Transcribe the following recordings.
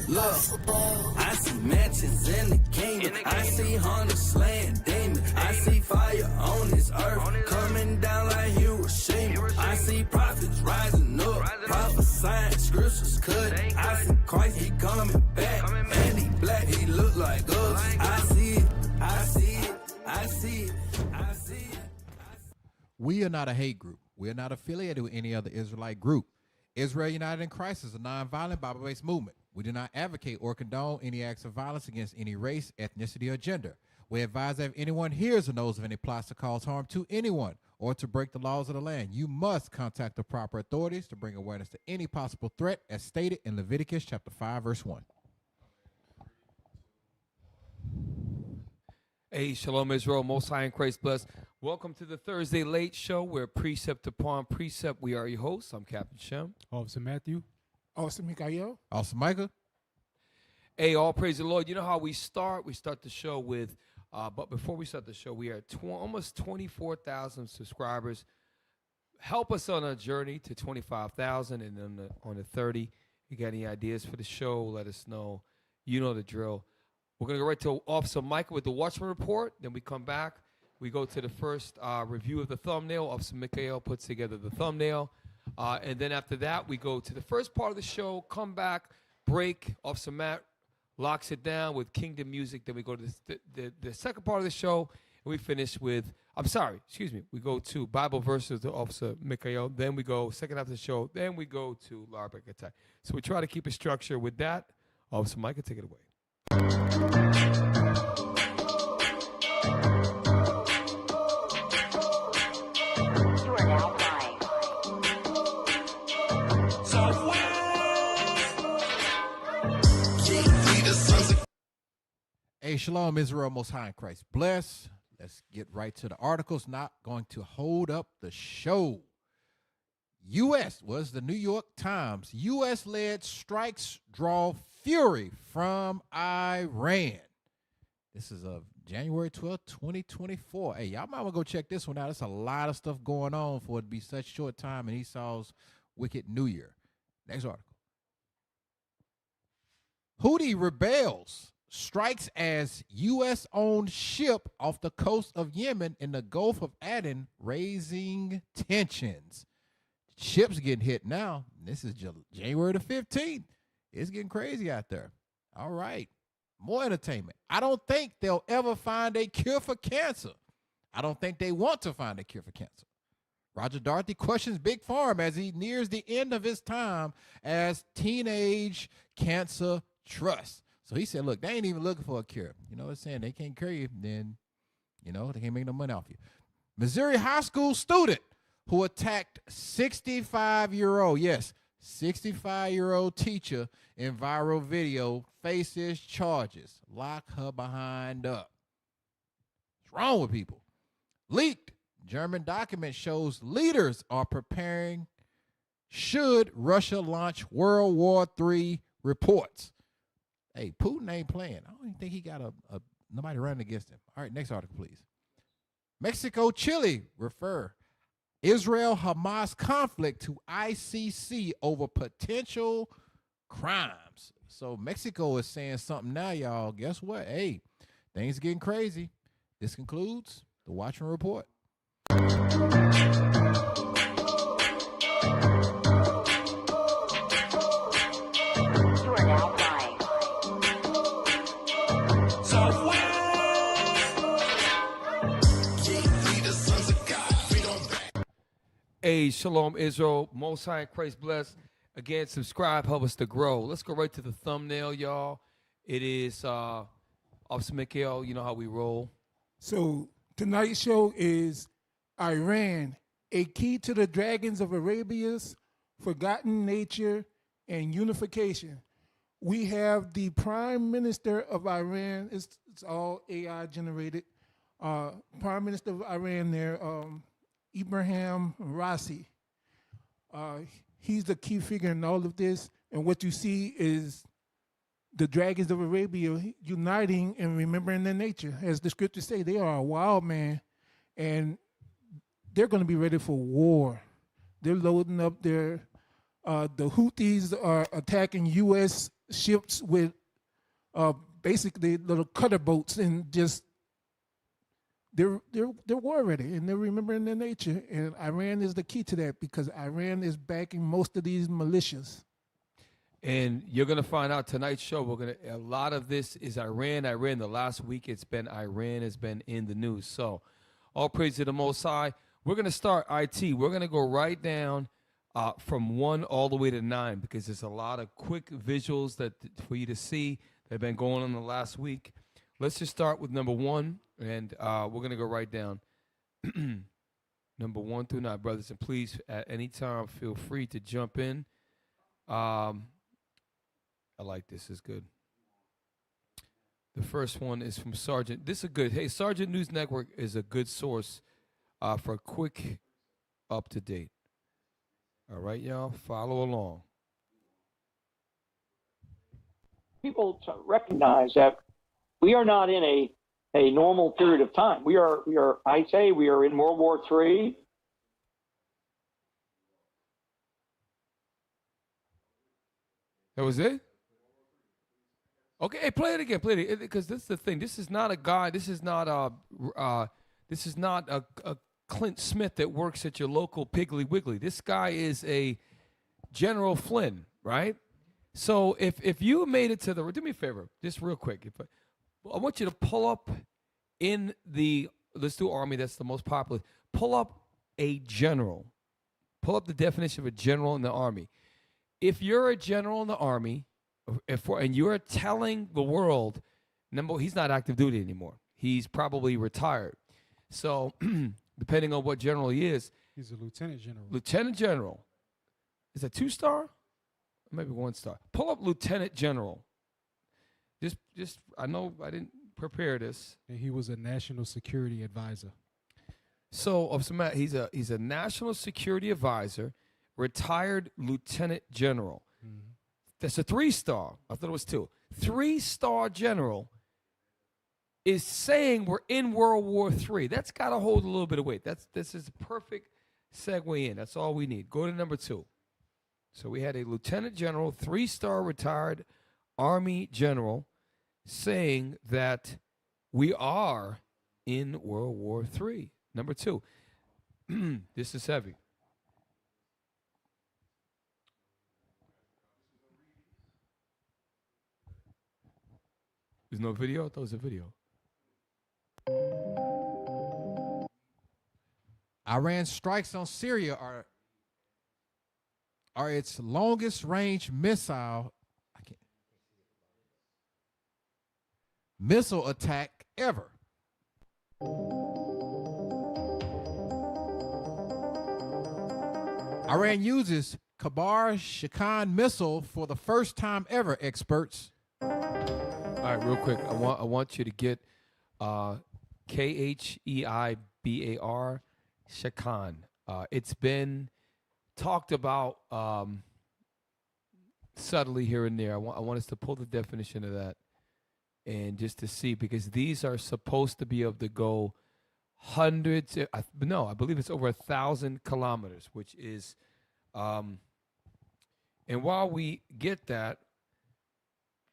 Look, I see mansions in the kingdom. I see hunters slaying demons. I see fire on this earth coming down like Hiroshima. I see prophets rising up, prophesying scriptures cut. I see Christ, he coming back, and he black, he look like us. I see it, I see it, I see it, I see it. We are not a hate group. We are not affiliated with any other Israelite group. Israel United in Christ is a nonviolent Bible-based movement. We do not advocate or condone any acts of violence against any race, ethnicity, or gender. We advise that if anyone hears or knows of any plots to cause harm to anyone or to break the laws of the land, you must contact the proper authorities to bring awareness to any possible threat as stated in Leviticus chapter 5, verse 1. Hey, Shalom Israel, Most High in Christ bless. Welcome to the Thursday Late Show. We're Precept upon Precept. We are your hosts. I'm Captain Shem. Officer Matthew. Officer Mikael. Awesome, Micah. Hey, all praise the Lord. You know how we start? We start the show with, but before we start the show, we are almost 24,000 subscribers. Help us on our journey to 25,000 and on the 30. You got any ideas for the show? Let us know. You know the drill. We're going to go right to Officer Michael with the Watchman Report. Then we come back. We go to the first review of the thumbnail. Officer Mikael puts together the thumbnail. And then after that, we go to the first part of the show, come back, break. Officer Matt locks it down with Kingdom music. Then we go to the second part of the show, and we finish with, we go to Bible verses to Officer Mikael. Then we go second half of the show. Then we go to Larbeck Attack. So we try to keep a structure with that. Officer Micah, take it away. Hey, Shalom Israel, Most High in Christ bless. Let's get right to the articles. Not going to hold up the show. U.S. was the New York Times. U.S.-led strikes draw fury from Iran. This is of January 12th, 2024. Hey, y'all might want to go check this one out. There's a lot of stuff going on for it to be such short time in Esau's wicked New Year. Next article. Houthi rebels strikes as U.S.-owned ship off the coast of Yemen in the Gulf of Aden, raising tensions. Ships getting hit now. This is January the 15th. It's getting crazy out there. All right. More entertainment. I don't think they'll ever find a cure for cancer. I don't think they want to find a cure for cancer. Roger Dorothy questions Big Pharma as he nears the end of his time as teenage cancer trust. So he said, look, they ain't even looking for a cure. You know what I'm saying? They can't cure you, then, they can't make no money off you. Missouri high school student who attacked 65-year-old teacher in viral video faces charges. Lock her behind up. What's wrong with people? Leaked German document shows leaders are preparing should Russia launch World War III reports. Hey, Putin ain't playing. I don't even think he got nobody running against him. All right, next article, please. Mexico, Chile refer Israel-Hamas conflict to ICC over potential crimes. So Mexico is saying something now, y'all. Guess what? Hey, things getting crazy. This concludes the Watchman Report. Hey, Shalom Israel, Most High in Christ bless. Again, subscribe, help us to grow. Let's go right to the thumbnail, y'all. It is Officer Mikael. You know how we roll. So tonight's show is Iran, a key to the dragons of Arabia's forgotten nature and unification. We have the Prime Minister of Iran. It's all AI generated. Prime Minister of Iran there, Ibrahim Raisi. He's the key figure in all of this. And what you see is the dragons of Arabia uniting and remembering their nature. As the scriptures say, they are a wild man, and they're going to be ready for war. They're loading up their, the Houthis are attacking U.S. ships with basically little cutter boats, and just they're war ready, and they're remembering their nature. And Iran is the key to that, because Iran is backing most of these militias. And you're gonna find out tonight's show. A lot of this is Iran. The last week it's been Iran has been in the news. So, all praise to the Most High. We're gonna start IT. We're gonna go right down from 1 all the way to 9, because there's a lot of quick visuals that for you to see that have been going on the last week. Let's just start with number 1, and we're gonna go right down. Number 1 through 9, brothers, and please at any time feel free to jump in. I like this. It's good. The first one is from Sergeant. This is good. Hey, Sergeant News Network is a good source for quick, up to date. All right, y'all, follow along. People to recognize that we are not in a normal period of time. We are. I say we are in World War III. That was it? Okay, hey, play it again, because this is the thing. This is not a guy. This is not a Clint Smith that works at your local Piggly Wiggly. This guy is a General Flynn, right? So if you made it to do me a favor, just real quick. I want you to pull up in the, let's do Army. That's the most popular. Pull up a general. Pull up the definition of a general in the Army. If you're a general in the Army, and you're telling the world, he's not active duty anymore. He's probably retired. So, depending on what general he is, he's a lieutenant general. Lieutenant general. Is that 2-star? Maybe 1-star. Pull up lieutenant general. Just I know I didn't prepare this. And he was a national security advisor. So, he's a national security advisor, retired lieutenant general. Mm-hmm. That's a 3-star. I thought it was 2. 3-star general is saying we're in World War III. That's got to hold a little bit of weight. This is a perfect segue in. That's all we need. Go to number 2. So we had a lieutenant general, 3-star retired Army general, saying that we are in World War III. Number 2. This is heavy. There's no video? I thought it was a video. Iran's strikes on Syria are its longest range missile attack ever. Iran uses Kabar Shakan missile for the first time ever, experts. All right, real quick. I want you to get Kheibar Shakan. It's been talked about subtly here and there. I want us to pull the definition of that and just to see, because these are supposed to be able to go hundreds. I believe it's over 1,000 kilometers, which is. And while we get that,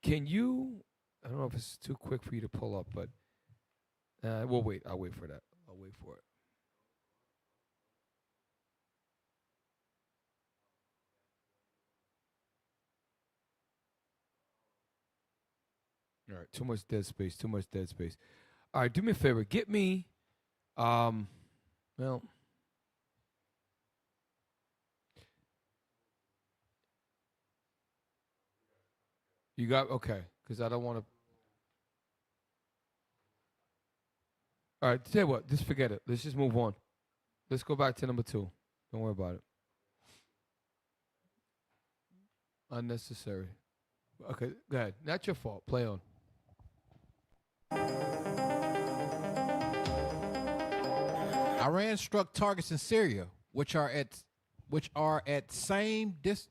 can you? I don't know if it's too quick for you to pull up, but we'll wait. I'll wait for that. I'll wait for it. All right, too much dead space. All right, do me a favor. Get me, you got, okay, because I don't want to. All right, tell you what, just forget it. Let's just move on. Let's go back to number 2. Don't worry about it. Unnecessary. Okay, go ahead. Not your fault. Play on. Iran struck targets in Syria, which are at same distance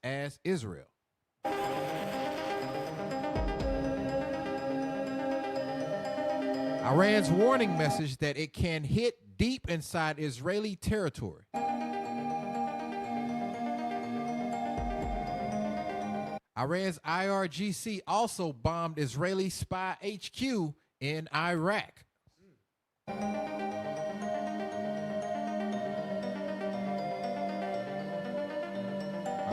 as Israel. Iran's warning message that it can hit deep inside Israeli territory. Iran's IRGC also bombed Israeli spy HQ in Iraq. All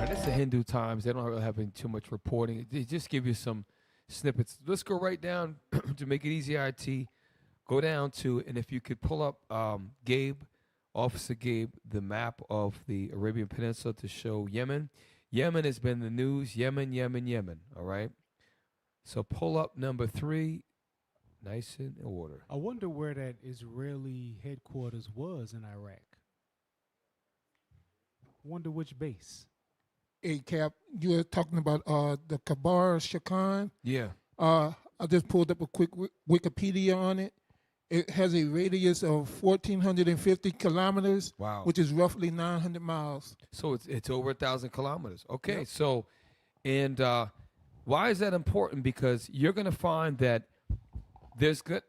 right, this is the Hindu Times. They don't really have too much reporting. They just give you some snippets. Let's go right down to make it easy, IT. Go down to, and if you could pull up Officer Gabe, the map of the Arabian Peninsula to show Yemen. Yemen has been in the news. Yemen. All right. So pull up number 3. Nice in order. I wonder where that Israeli headquarters was in Iraq. Wonder which base. Hey, Cap, you're talking about the Kabar Shakan. Yeah. I just pulled up a quick Wikipedia on it. It has a radius of 1,450 kilometers, Wow. which is roughly 900 miles. So it's over 1,000 kilometers. Okay. Yep. So, and why is that important? Because you're going to find that there's good.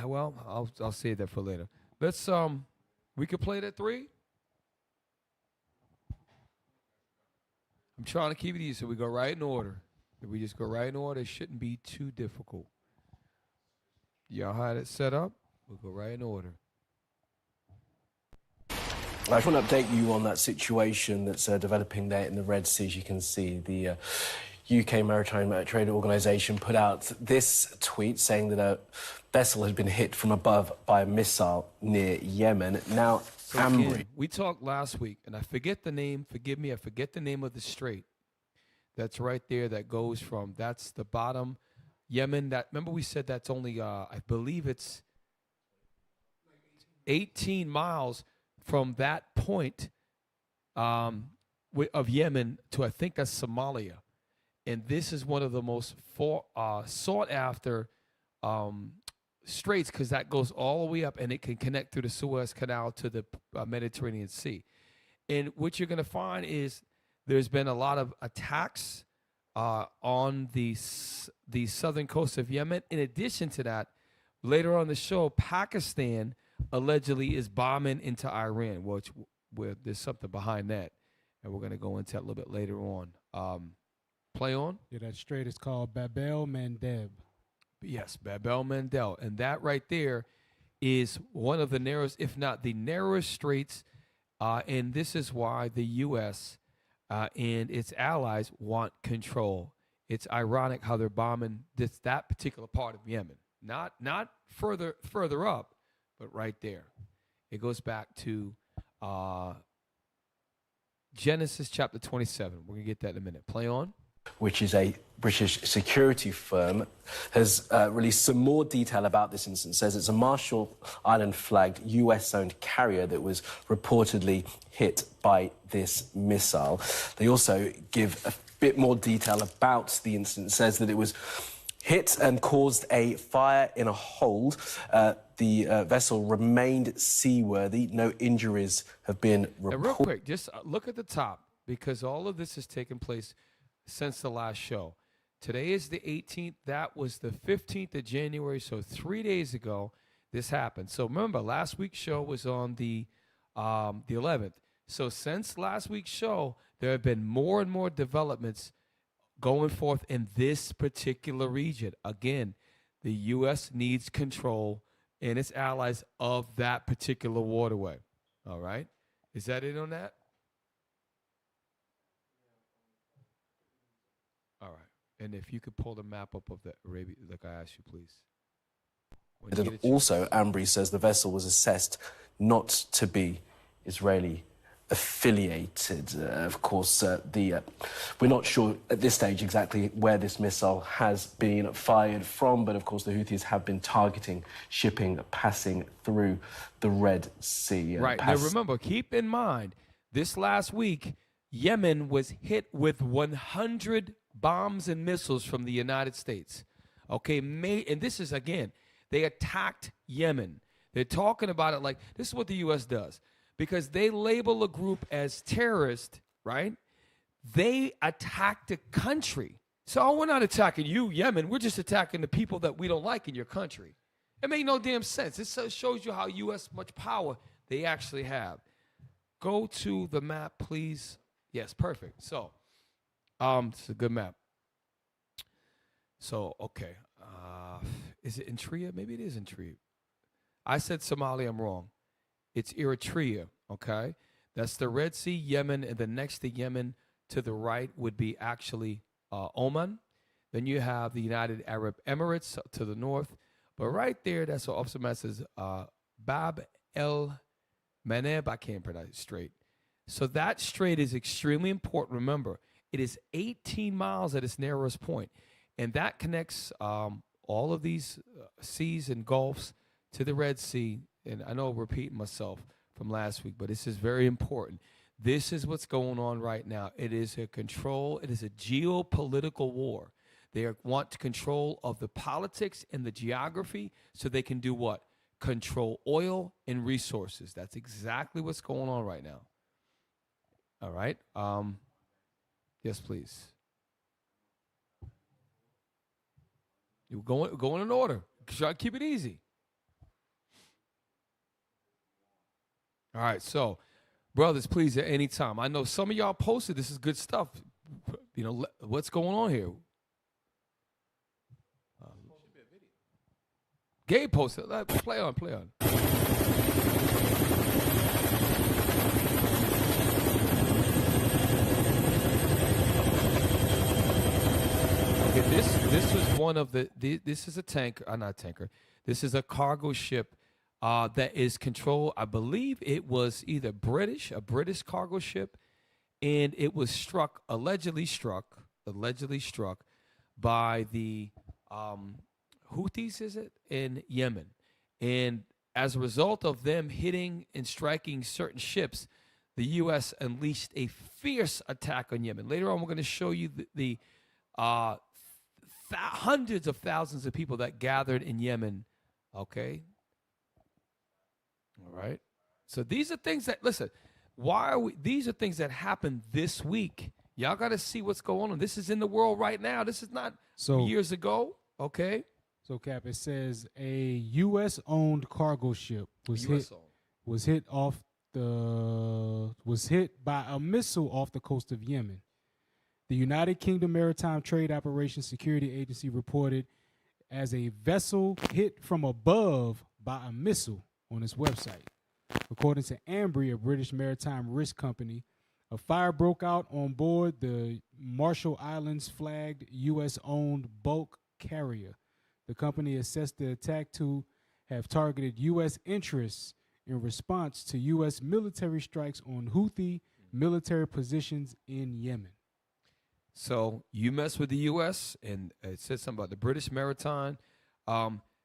Well, I'll save that for later. Let's we could play it at 3. I'm trying to keep it easy, so we go right in order. If we just go right in order, it shouldn't be too difficult. Y'all had it set up? We'll go right in order. I just want to update you on that situation that's developing there in the Red Sea. As you can see, the UK Maritime Trade Organisation put out this tweet saying that a vessel has been hit from above by a missile near Yemen. Now, So again, we talked last week, and I forget the name. Forgive me, I forget the name of the strait. That's right there. That goes from. That's the bottom, Yemen. That remember we said that's only. I believe it's 18 miles from that point of Yemen to I think that's Somalia, and this is one of the most sought after straits because that goes all the way up and it can connect through the Suez Canal to the Mediterranean Sea. And what you're going to find is there's been a lot of attacks on the southern coast of Yemen. In addition to that, later on the show, Pakistan allegedly is bombing into Iran, where there's something behind that. And we're going to go into that a little bit later on. Play on. Yeah, that strait is called Bab el-Mandeb. Yes, Bab el-Mandeb. And that right there is one of the narrowest, if not the narrowest straits. And this is why the U.S. And its allies want control. It's ironic how they're bombing that particular part of Yemen. Not further up, but right there. It goes back to Genesis chapter 27. We're going to get that in a minute. Play on. Which is a British security firm, has released some more detail about this incident. It says it's a Marshall Island-flagged US-owned carrier that was reportedly hit by this missile. They also give a bit more detail about the incident. It says that it was hit and caused a fire in a hold. The vessel remained seaworthy. No injuries have been reported. Now, real quick, just look at the top, because all of this has taken place since the last show. Today is the 18th. That was the 15th of January, so 3 days ago this happened. So remember, last week's show was on the 11th. So since last week's show, there have been more and more developments going forth in this particular region. Again, the U.S. needs control and its allies of that particular waterway. All right? Is that it on that? All right. And if you could pull the map up of the Arabia, like I asked you, please. And also, Ambry says the vessel was assessed not to be Israeli affiliated. Of course, we're not sure at this stage exactly where this missile has been fired from, but of course the Houthis have been targeting shipping passing through the Red Sea. Right. Now remember, keep in mind, this last week, Yemen was hit with 100 bombs and missiles from the United States. Okay, and this is, again, they attacked Yemen. They're talking about it like, this is what the U.S. does. Because they label a group as terrorist, right? They attack the country. So we're not attacking you, Yemen. We're just attacking the people that we don't like in your country. It made no damn sense. It shows you how U.S. much power they actually have. Go to the map, please. Yes, perfect. So, it's a good map. So, okay. Is it Eritrea? Maybe it is Eritrea. I said Somalia, I'm wrong. It's Eritrea, okay? That's the Red Sea, Yemen, and the next to Yemen to the right would be actually Oman. Then you have the United Arab Emirates to the north. But right there, that's what Officer Matt says, Bab el Maneb. I can't pronounce it straight. So that strait is extremely important. Remember, it is 18 miles at its narrowest point, and that connects all of these seas and gulfs to the Red Sea. And I know I'm repeating myself from last week, but this is very important. This is what's going on right now. It is a control. It is a geopolitical war. They want control of the politics and the geography so they can do what? Control oil and resources. That's exactly what's going on right now. All right. Yes, please. You're going in order. Try to keep it easy. All right. So, brothers, please, at any time. I know some of y'all posted. This is good stuff. You know, what's going on here? Gabe posted. Play on. Okay, this was one of this is a tanker, not a tanker. This is a cargo ship that is controlled. I believe it was either a British cargo ship, and it was allegedly struck by the Houthis, is it, in Yemen. And as a result of them hitting and striking certain ships, the U.S. unleashed a fierce attack on Yemen. Later on, we're going to show you the hundreds of thousands of people that gathered in Yemen. Okay? All right? So these are things that, listen, these are things that happened this week. Y'all got to see what's going on. This is in the world right now. This is not years ago. Okay? So, Cap, it says a U.S.-owned cargo ship was hit by a missile off the coast of Yemen. The United Kingdom Maritime Trade Operations Security Agency reported as a vessel hit from above by a missile on its website. According to Ambry, a British maritime risk company, a fire broke out on board the Marshall Islands flagged U.S.-owned bulk carrier. The company assessed the attack to have targeted U.S. interests in response to U.S. military strikes on Houthi military positions in Yemen. So you mess with the U.S., and it says something about the British Maritime.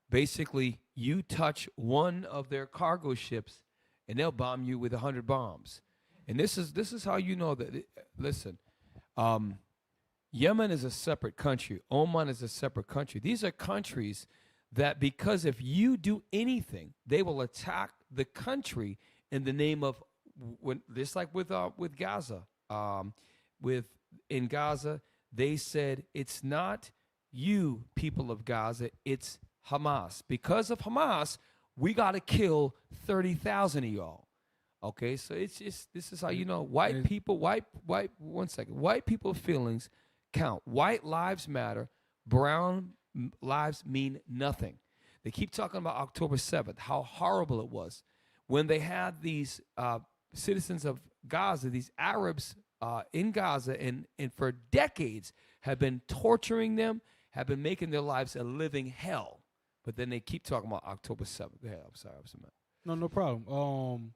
Basically, you touch one of their cargo ships, and they'll bomb you with 100 bombs. And this is how you know that. Listen, Yemen is a separate country. Oman is a separate country. These are countries that, because if you do anything, they will attack the country in the name of, just like with Gaza. In Gaza, they said it's not you, people of Gaza, it's Hamas. Because of Hamas, we got to kill 30,000 of y'all. Okay, so this is how you know white people feelings count. White lives matter. Brown lives mean nothing. They keep talking about October 7th, how horrible it was when they had these citizens of Gaza, these Arabs in Gaza, and for decades have been torturing them, have been making their lives a living hell. But then they keep talking about October 7th. Go ahead, I'm sorry. No problem.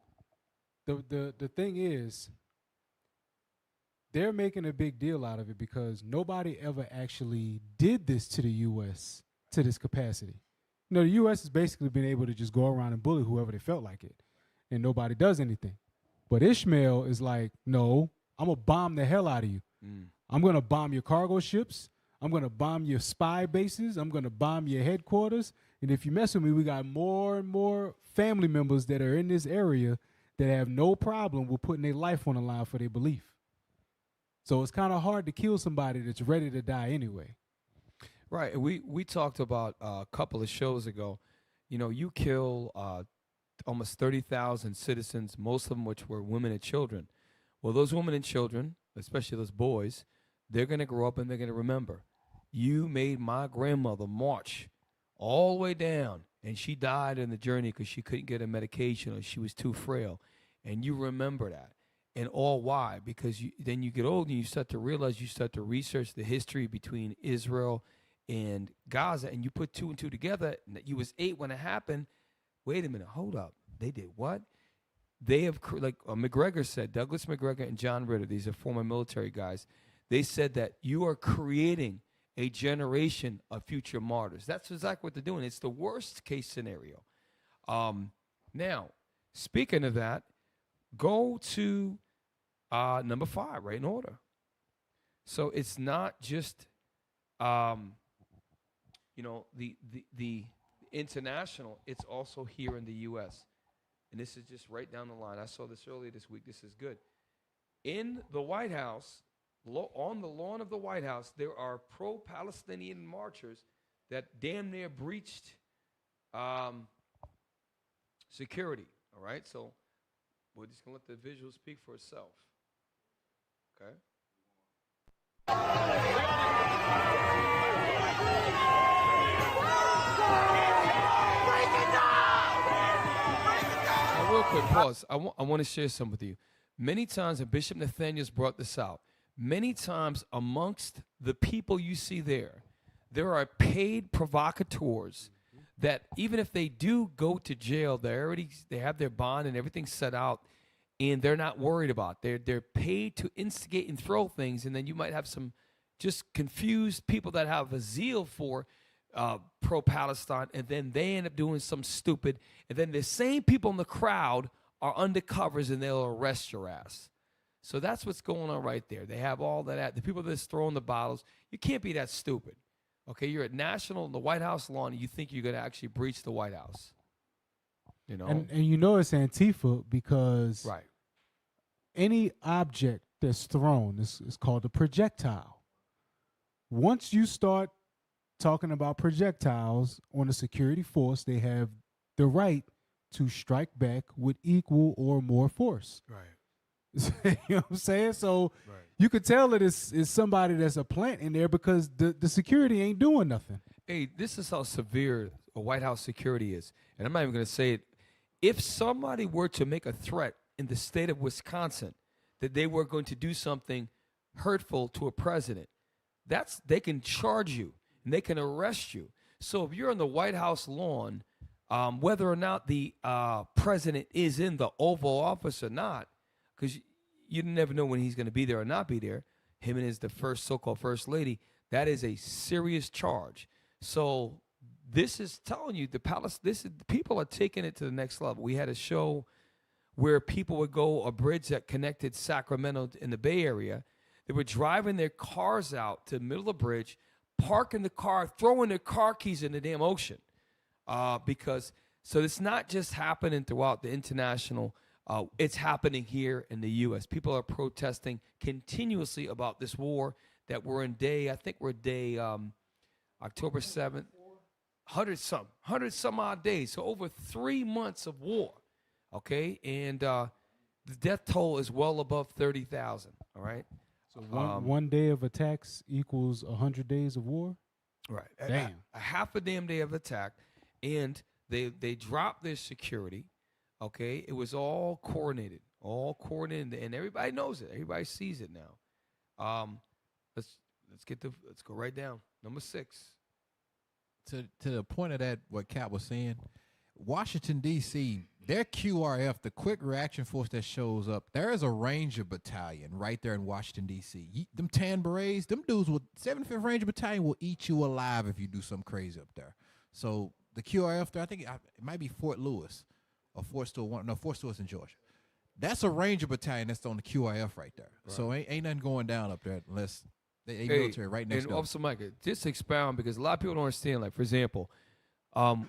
The thing is, they're making a big deal out of it because nobody ever actually did this to the U.S. to this capacity. You know, the U.S. has basically been able to just go around and bully whoever they felt like it, and nobody does anything. But Ishmael is like, no, I'm going to bomb the hell out of you. I'm going to bomb your cargo ships. I'm going to bomb your spy bases. I'm going to bomb your headquarters. And if you mess with me, we got more and more family members that are in this area that have no problem with putting their life on the line for their belief. So it's kind of hard to kill somebody that's ready to die anyway. Right. We talked about a couple of shows ago. You know, you kill almost 30,000 citizens, most of them which were women and children. Well, those women and children, especially those boys, they're going to grow up and they're going to remember. You made my grandmother march all the way down, and she died in the journey because she couldn't get a medication or she was too frail. And you remember that. And all why? Because then you get old and you start to realize, you start to research the history between Israel and Gaza, and you put 2 and 2 together, and that you was 8 when it happened. Wait a minute, hold up. They did what? They have, like McGregor said, Douglas McGregor and John Ritter, these are former military guys, they said that you are creating a generation of future martyrs. That's exactly what they're doing. It's the worst case scenario. Now, speaking of that, go to number 5, right in order. So it's not just, the international, it's also here in the U.S. And this is just right down the line. I saw this earlier this week. This is good. In the White House, on the lawn of the White House, there are pro-Palestinian marchers that damn near breached security. All right? So we're just going to let the visual speak for itself. Okay? Now, real quick, pause. I want to share something with you. Many times, and Bishop Nathaniel's brought this out, many times amongst the people you see there are paid provocateurs that even if they do go to jail, they have their bond and everything set out, and they're not worried about. They're paid to instigate and throw things, and then you might have some just confused people that have a zeal for pro-Palestine, and then they end up doing some stupid, and then the same people in the crowd are undercovers, and they'll arrest your ass. So that's what's going on right there. They have all that. The people that's throwing the bottles, you can't be that stupid. Okay, you're at National in the White House lawn, and you think you're going to actually breach the White House. You know? And you know it's Antifa because Right. any object that's thrown is called a projectile. Once you start talking about projectiles on a security force, they have the right to strike back with equal or more force. Right. You know what I'm saying? So Right. you could tell that it's somebody that's a plant in there because the security ain't doing nothing. Hey, this is how severe a White House security is. And I'm not even going to say it. If somebody were to make a threat in the state of Wisconsin that they were going to do something hurtful to a president, they can charge you and they can arrest you. So if you're on the White House lawn, whether or not the president is in the Oval Office or not, because you never know when he's going to be there or not be there, him and the so-called first lady, that is a serious charge. So this is telling you the people are taking it to the next level. We had a show where people would go a bridge that connected Sacramento in the Bay Area. They were driving their cars out to the middle of the bridge, parking the car, throwing their car keys in the damn ocean. So it's not just happening throughout the international. It's happening here in the U.S. People are protesting continuously about this war that we're in I think we're day October 7th. 100 some odd days. So over 3 months of war. Okay. And the death toll is well above 30,000. All right. So one day of attacks equals 100 days of war? Right. Damn. A half a damn day of attack. And they dropped their security. Okay. It was all coordinated. And everybody knows it. Everybody sees it now. Let's go right down. Number 6. To the point of that, what Cap was saying, Washington, D.C., their QRF, the Quick Reaction Force that shows up, there is a Ranger Battalion right there in Washington, D.C. Them tan berets, them dudes with 75th Ranger Battalion will eat you alive if you do something crazy up there. So the QRF there, I think it might be Fort Lewis or Fort Stewart. No, Fort Stewart's in Georgia. That's a Ranger Battalion that's on the QRF right there. Right. So ain't nothing going down up there unless they military right next door. Officer Micah, just expound because a lot of people don't understand. Like, for example,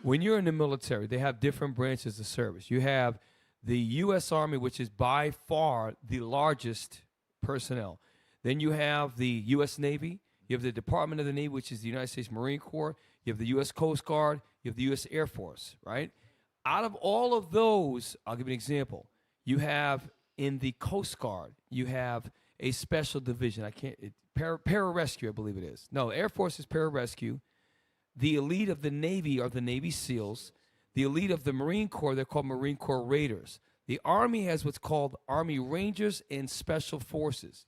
when you're in the military, they have different branches of service. You have the U.S. Army, which is by far the largest personnel. Then you have the U.S. Navy. You have the Department of the Navy, which is the United States Marine Corps. You have the U.S. Coast Guard. You have the U.S. Air Force, right? Out of all of those, I'll give you an example. You have in the Coast Guard, you have a special division. Pararescue, I believe it is. No, Air Force is pararescue. The elite of the Navy are the Navy SEALs. The elite of the Marine Corps, they're called Marine Corps Raiders. The Army has what's called Army Rangers and Special Forces.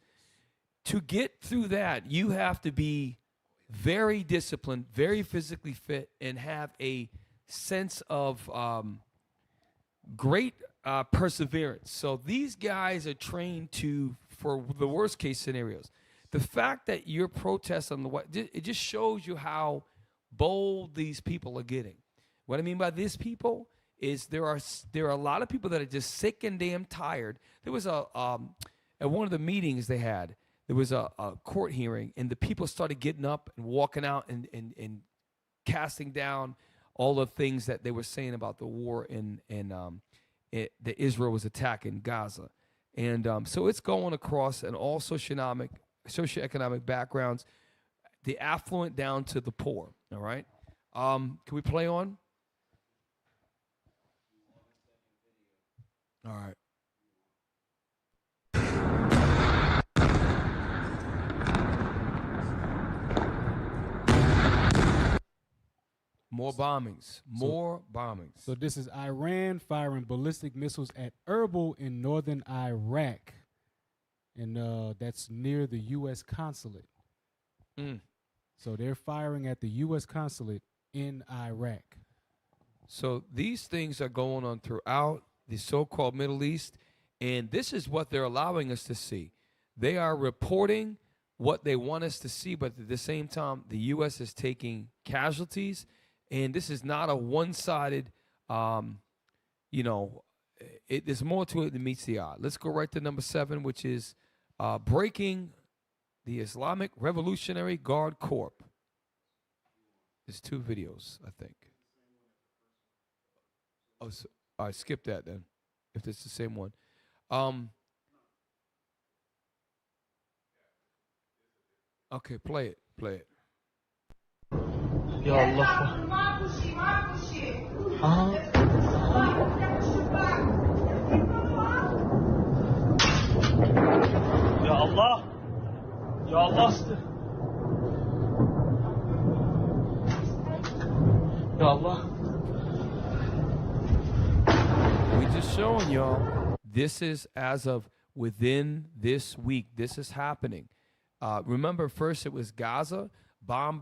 To get through that, you have to be very disciplined, very physically fit, and have a sense of great perseverance. So these guys are trained for the worst case scenarios. The fact that you're protesting on it just shows you how bold these people are getting. What I mean by these people is there are a lot of people that are just sick and damn tired. There was at one of the meetings they had, there was a court hearing, and the people started getting up and walking out and casting down all the things that they were saying about the war that Israel was attacking Gaza. And so it's going across in all socioeconomic backgrounds, the affluent down to the poor, all right? Can we play on? All right. More bombings. So this is Iran firing ballistic missiles at Erbil in northern Iraq. And that's near the U.S. consulate. So they're firing at the U.S. consulate in Iraq. So these things are going on throughout the so-called Middle East, and this is what they're allowing us to see. They are reporting what they want us to see, but at the same time, the U.S. is taking casualties, and this is not a one-sided, there's more to it than meets the eye. Let's go right to number 7, which is breaking the Islamic Revolutionary Guard Corps. There's 2 videos, I think. Oh, so, all right, skip that then, if it's the same one. Okay, play it. Ya Allah. Ya Allah. Ya Allah. Ya Allah. We just showing y'all this is as of within this week. This is happening. Remember, first it was Gaza, bomb.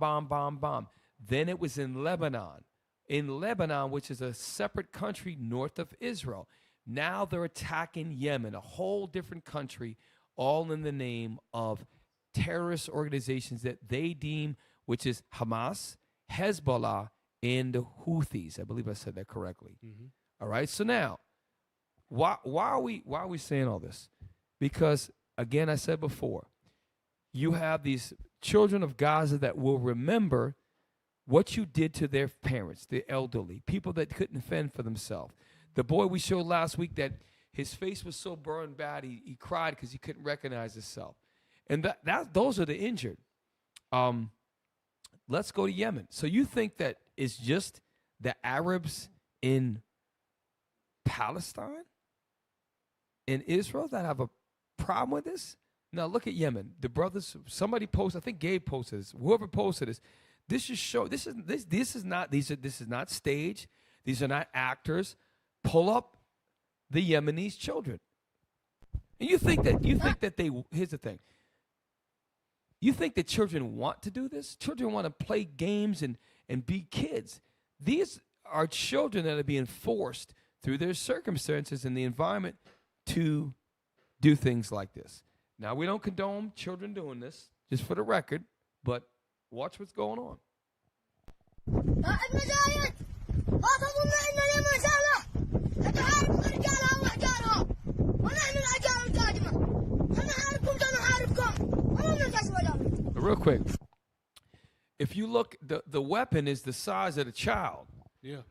Then it was in Lebanon. In Lebanon, which is a separate country north of Israel. Now they're attacking Yemen, a whole different country, all in the name of terrorist organizations that they deem, which is Hamas, Hezbollah, and the Houthis. I believe I said that correctly. Mm-hmm. All right. So now, why are we saying all this? Because again, I said before, you have these children of Gaza that will remember what you did to their parents, the elderly, people that couldn't fend for themselves. The boy we showed last week that his face was so burned bad, he cried because he couldn't recognize himself. And those are the injured. Let's go to Yemen. So you think that it's just the Arabs in Palestine, in Israel, that have a problem with this? Now look at Yemen. The brothers, somebody posted, I think Gabe posted this, whoever posted this. This is not staged. These are not actors. Pull up the Yemenis children. And you think that they, here's the thing. You think that children want to do this? Children want to play games and be kids. These are children that are being forced through their circumstances and the environment to do things like this. Now, we don't condone children doing this, just for the record, but watch what's going on. Real quick, if you look, the weapon is the size of the child. Yeah.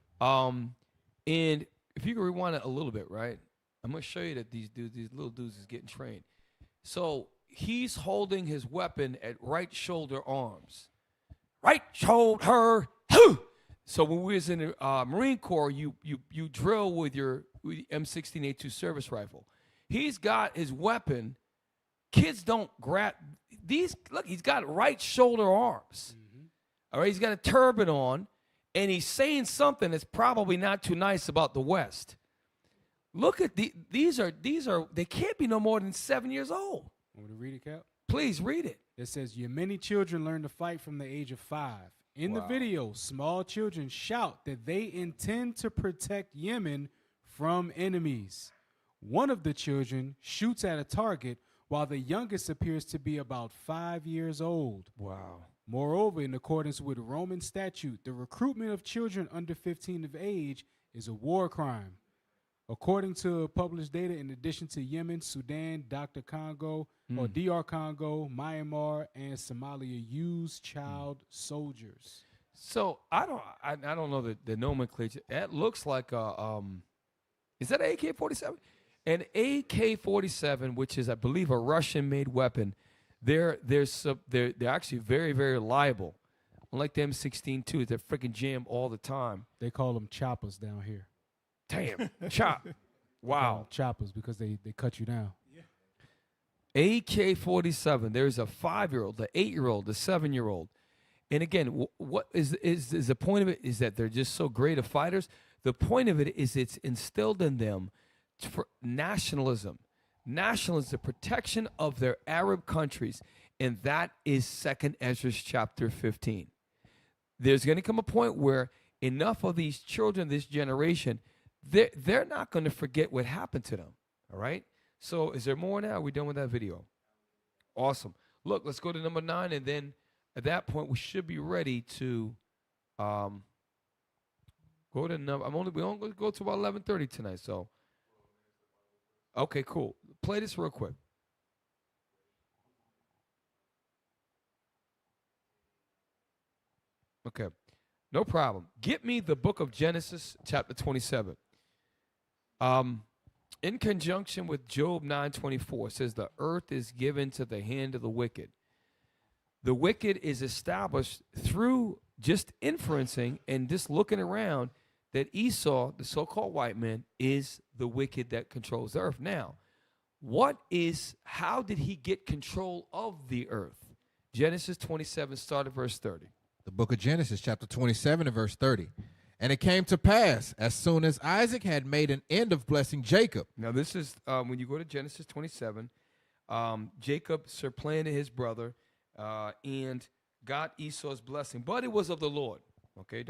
And if you can rewind it a little bit, right? I'm going to show you that these little dudes is getting trained. So he's holding his weapon at right shoulder arms. Right shoulder. So when we was in the Marine Corps, you drill with your M16A2 service rifle. He's got his weapon. Kids don't grab. these look, he's got right shoulder arms. All right, he's got a turban on, and he's saying something that's probably not too nice about the West. Look at these are they can't be no more than 7 years old. Want me to read it, Cap? Please read it. It says, your many children learn to fight from the age of 5. In the video, small children shout that they intend to protect Yemen from enemies. One of the children shoots at a target while the youngest appears to be about 5 years old. Wow. Moreover, in accordance with Roman statute, the recruitment of children under 15 of age is a war crime. According to published data, in addition to Yemen, Sudan, Dr. Congo, or DR Congo, Myanmar, and Somalia use child soldiers. So I don't know the nomenclature. It looks like is that an AK-47? An AK-47, which is I believe a Russian-made weapon. They're actually very, very liable. Unlike the M16 too, they're freaking jammed all the time. They call them choppers down here. Damn, chop. Wow. Choppers because they cut you down. AK-47. There's a 5-year-old, the 8-year-old, the 7-year-old. And again, what is the point of it is that they're just so great of fighters. The point of it is it's instilled in them for nationalism. Nationalism, the protection of their Arab countries. And that is 2nd Ezra chapter 15. There's going to come a point where enough of these children, this generation, they're not going to forget what happened to them. All right? So is there more now? Are we done with that video? Awesome. Look, let's go to number 9, and then at that point we should be ready to go to number. We only going to go to about 11:30 tonight. So, okay, cool. Play this real quick. Okay, no problem. Get me the book of Genesis, chapter 27. In conjunction with Job 9:24, it says the earth is given to the hand of the wicked. The wicked is established through just inferencing and just looking around that Esau, the so-called white man, is the wicked that controls the earth. Now, how did he get control of the earth? Genesis 27, start at verse 30. The book of Genesis, chapter 27 and verse 30. And it came to pass, as soon as Isaac had made an end of blessing Jacob. Now, this is when you go to Genesis 27, Jacob supplanted his brother and got Esau's blessing. But it was of the Lord. Okay,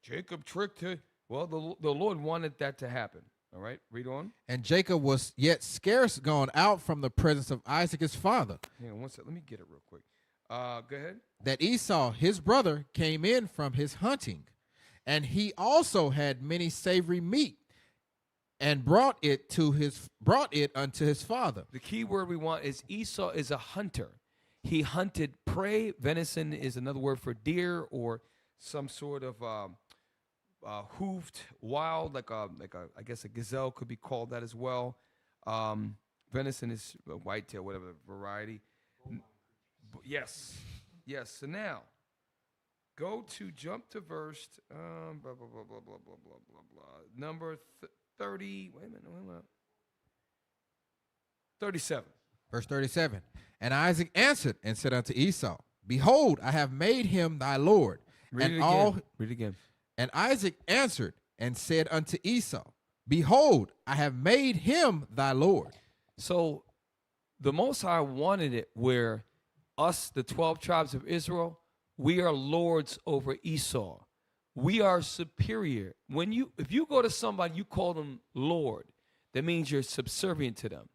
Jacob tricked her. Well, the Lord wanted that to happen. All right, read on. And Jacob was yet scarce gone out from the presence of Isaac his father. Hang on one second. Let me get it real quick. Go ahead. That Esau, his brother, came in from his hunting. And he also had many savory meat, and brought it unto his father. The key word we want is Esau is a hunter. He hunted prey. Venison is another word for deer or some sort of hoofed wild, like I guess a gazelle could be called that as well. Venison is a whitetail, whatever variety. Yes. So now, jump to verse, blah, blah, blah, blah, blah, blah, blah, blah, blah. Number 30, wait a minute. 37. Verse 37. And Isaac answered and said unto Esau, Behold, I have made him thy Lord. Read it again. And Isaac answered and said unto Esau, Behold, I have made him thy Lord. So the Most High wanted it where us, the 12 tribes of Israel, we are lords over Esau. We are superior. If you go to somebody, you call them Lord, that means you're subservient to them.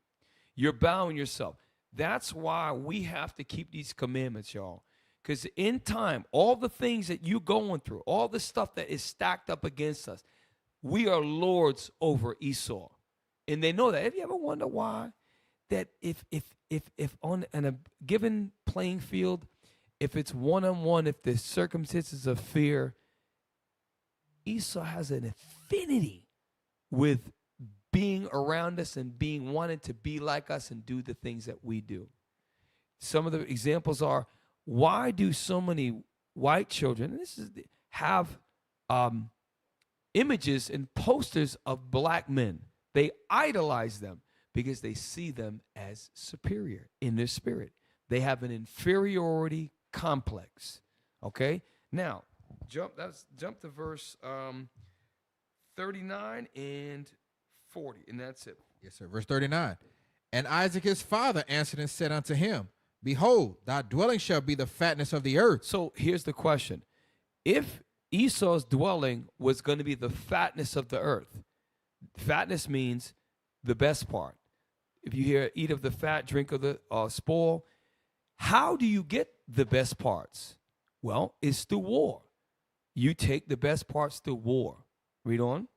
You're bowing yourself. That's why we have to keep these commandments, y'all. Because in time, all the things that you're going through, all the stuff that is stacked up against us, we are lords over Esau. And they know that. Have you ever wondered why? That if on a given playing field, if it's one-on-one, if the circumstances of fear, Esau has an affinity with being around us and wanting to be like us and do the things that we do. Some of the examples are, why do so many white children have images and posters of black men? They idolize them because they see them as superior in their spirit. They have an inferiority complex. Okay? Now, jump to verse 39 and 40, and that's it. Yes, sir. Verse 39. And Isaac his father answered and said unto him, Behold, thy dwelling shall be the fatness of the earth. So here's the question. If Esau's dwelling was going to be the fatness of the earth, fatness means the best part. If you hear eat of the fat, drink of the spoil, how do you get the best parts? Well, it's through war. You take the best parts through war. Read on.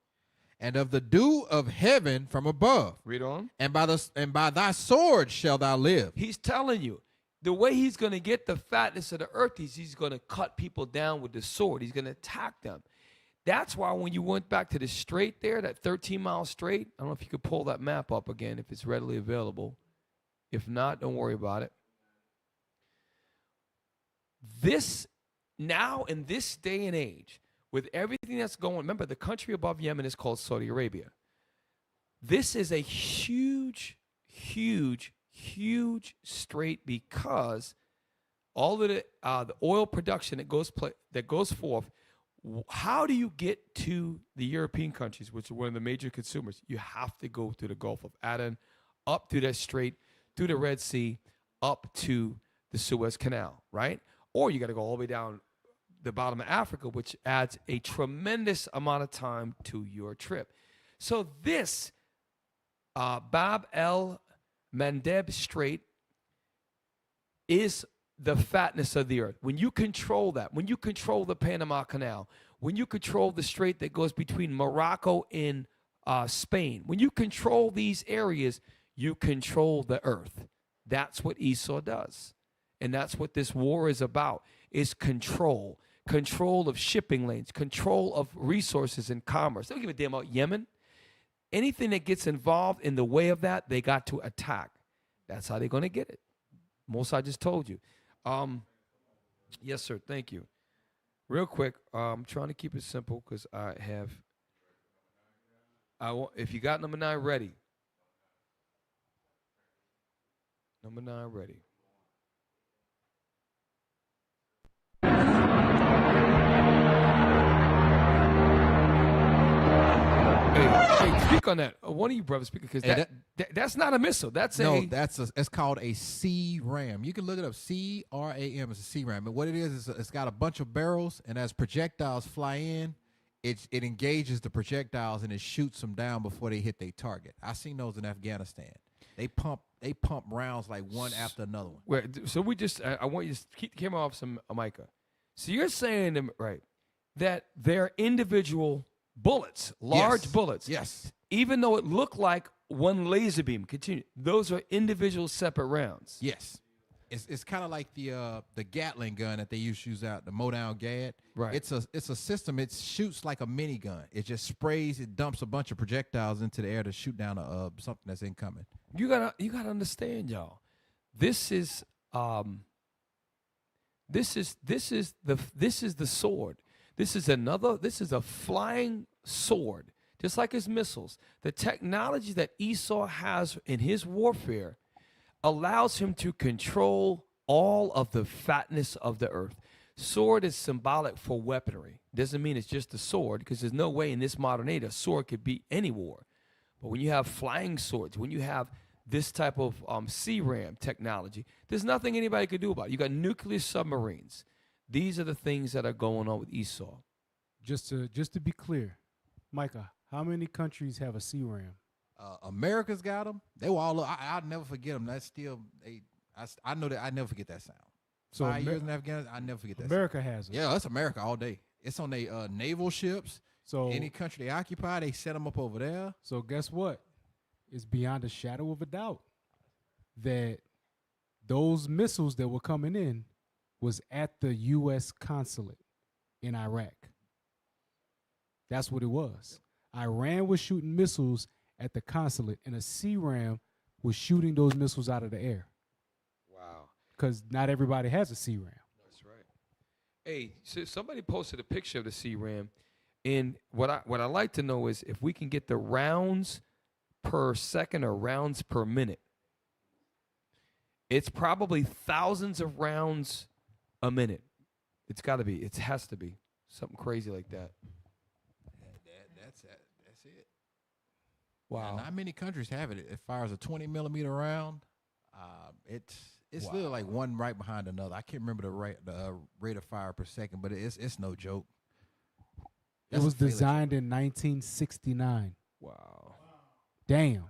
And of the dew of heaven from above. Read on. And by thy sword shall thou live. He's telling you, the way he's going to get the fatness of the earth is he's going to cut people down with the sword. He's going to attack them. That's why when you went back to the strait there, that 13-mile strait, I don't know if you could pull that map up again if it's readily available. If not, don't worry about it. This, now in this day and age, with everything that's going, remember the country above Yemen is called Saudi Arabia. This is a huge, huge, huge strait because all of the oil production that goes forth. How do you get to the European countries, which are one of the major consumers? You have to go through the Gulf of Aden, up through that strait, through the Red Sea, up to the Suez Canal, right? Or you got to go all the way down the bottom of Africa, which adds a tremendous amount of time to your trip. So this Bab el-Mandeb Strait is the fatness of the earth. When you control that, when you control the Panama Canal, when you control the strait that goes between Morocco and Spain, when you control these areas, you control the earth. That's what Esau does. And that's what this war is about, is control. Control of shipping lanes, control of resources and commerce. They don't give a damn about Yemen. Anything that gets involved in the way of that, they got to attack. That's how they're going to get it. Most I just told you. Yes, sir. Thank you. Real quick, I'm trying to keep it simple because if you got number 9 ready. Number 9 ready. Hey, speak on that. One of you brothers speak because that's not a missile. It's called a C-RAM. You can look it up. C-R-A-M is a C-RAM. And what it is it's got a bunch of barrels, and as projectiles fly in, it engages the projectiles and it shoots them down before they hit their target. I've seen those in Afghanistan. They pump rounds like one after another one. So I want you to keep the camera off some Micah. So you're saying, right, that they're individual bullets, large bullets. Yes. Even though it looked like one laser beam. Continue. Those are individual separate rounds. Yes. It's kind of like the Gatling gun that they used to use out, the Modown Gad. Right. It's a system. It shoots like a minigun. It just sprays. It dumps a bunch of projectiles into the air to shoot down something that's incoming. You gotta understand, y'all. This is the sword. This is a flying sword, just like his missiles. The technology that Esau has in his warfare allows him to control all of the fatness of the earth. Sword is symbolic for weaponry. Doesn't mean it's just a sword, because there's no way in this modern age a sword could beat any war. But when you have flying swords, when you have this type of C-RAM technology, there's nothing anybody could do about it. You got nuclear submarines. These are the things that are going on with Esau. Just to be clear, Micah, how many countries have a C-RAM? America's got them. They were all. I'll never forget them. That's still. I know that I never forget that sound. So 5 years in Afghanistan, I never forget that. America has them. Yeah, that's America all day. It's on their naval ships. So any country they occupy, they set them up over there. So guess what? It's beyond a shadow of a doubt that those missiles that were coming in was at the U.S. consulate in Iraq. That's what it was. Iran was shooting missiles at the consulate, and a C-RAM was shooting those missiles out of the air. Wow. Because not everybody has a C-RAM. That's right. Hey, so somebody posted a picture of the C-RAM, and what I like to know is if we can get the rounds per second or rounds per minute. It's probably thousands of rounds a minute. It's got to be. It has to be something crazy like that. That's it. That's it. Wow. Now, not many countries have it. It fires a 20 millimeter round. It's literally like one right behind another. I can't remember the rate of fire per second, but it's no joke. It was designed in 1969. Wow. Damn.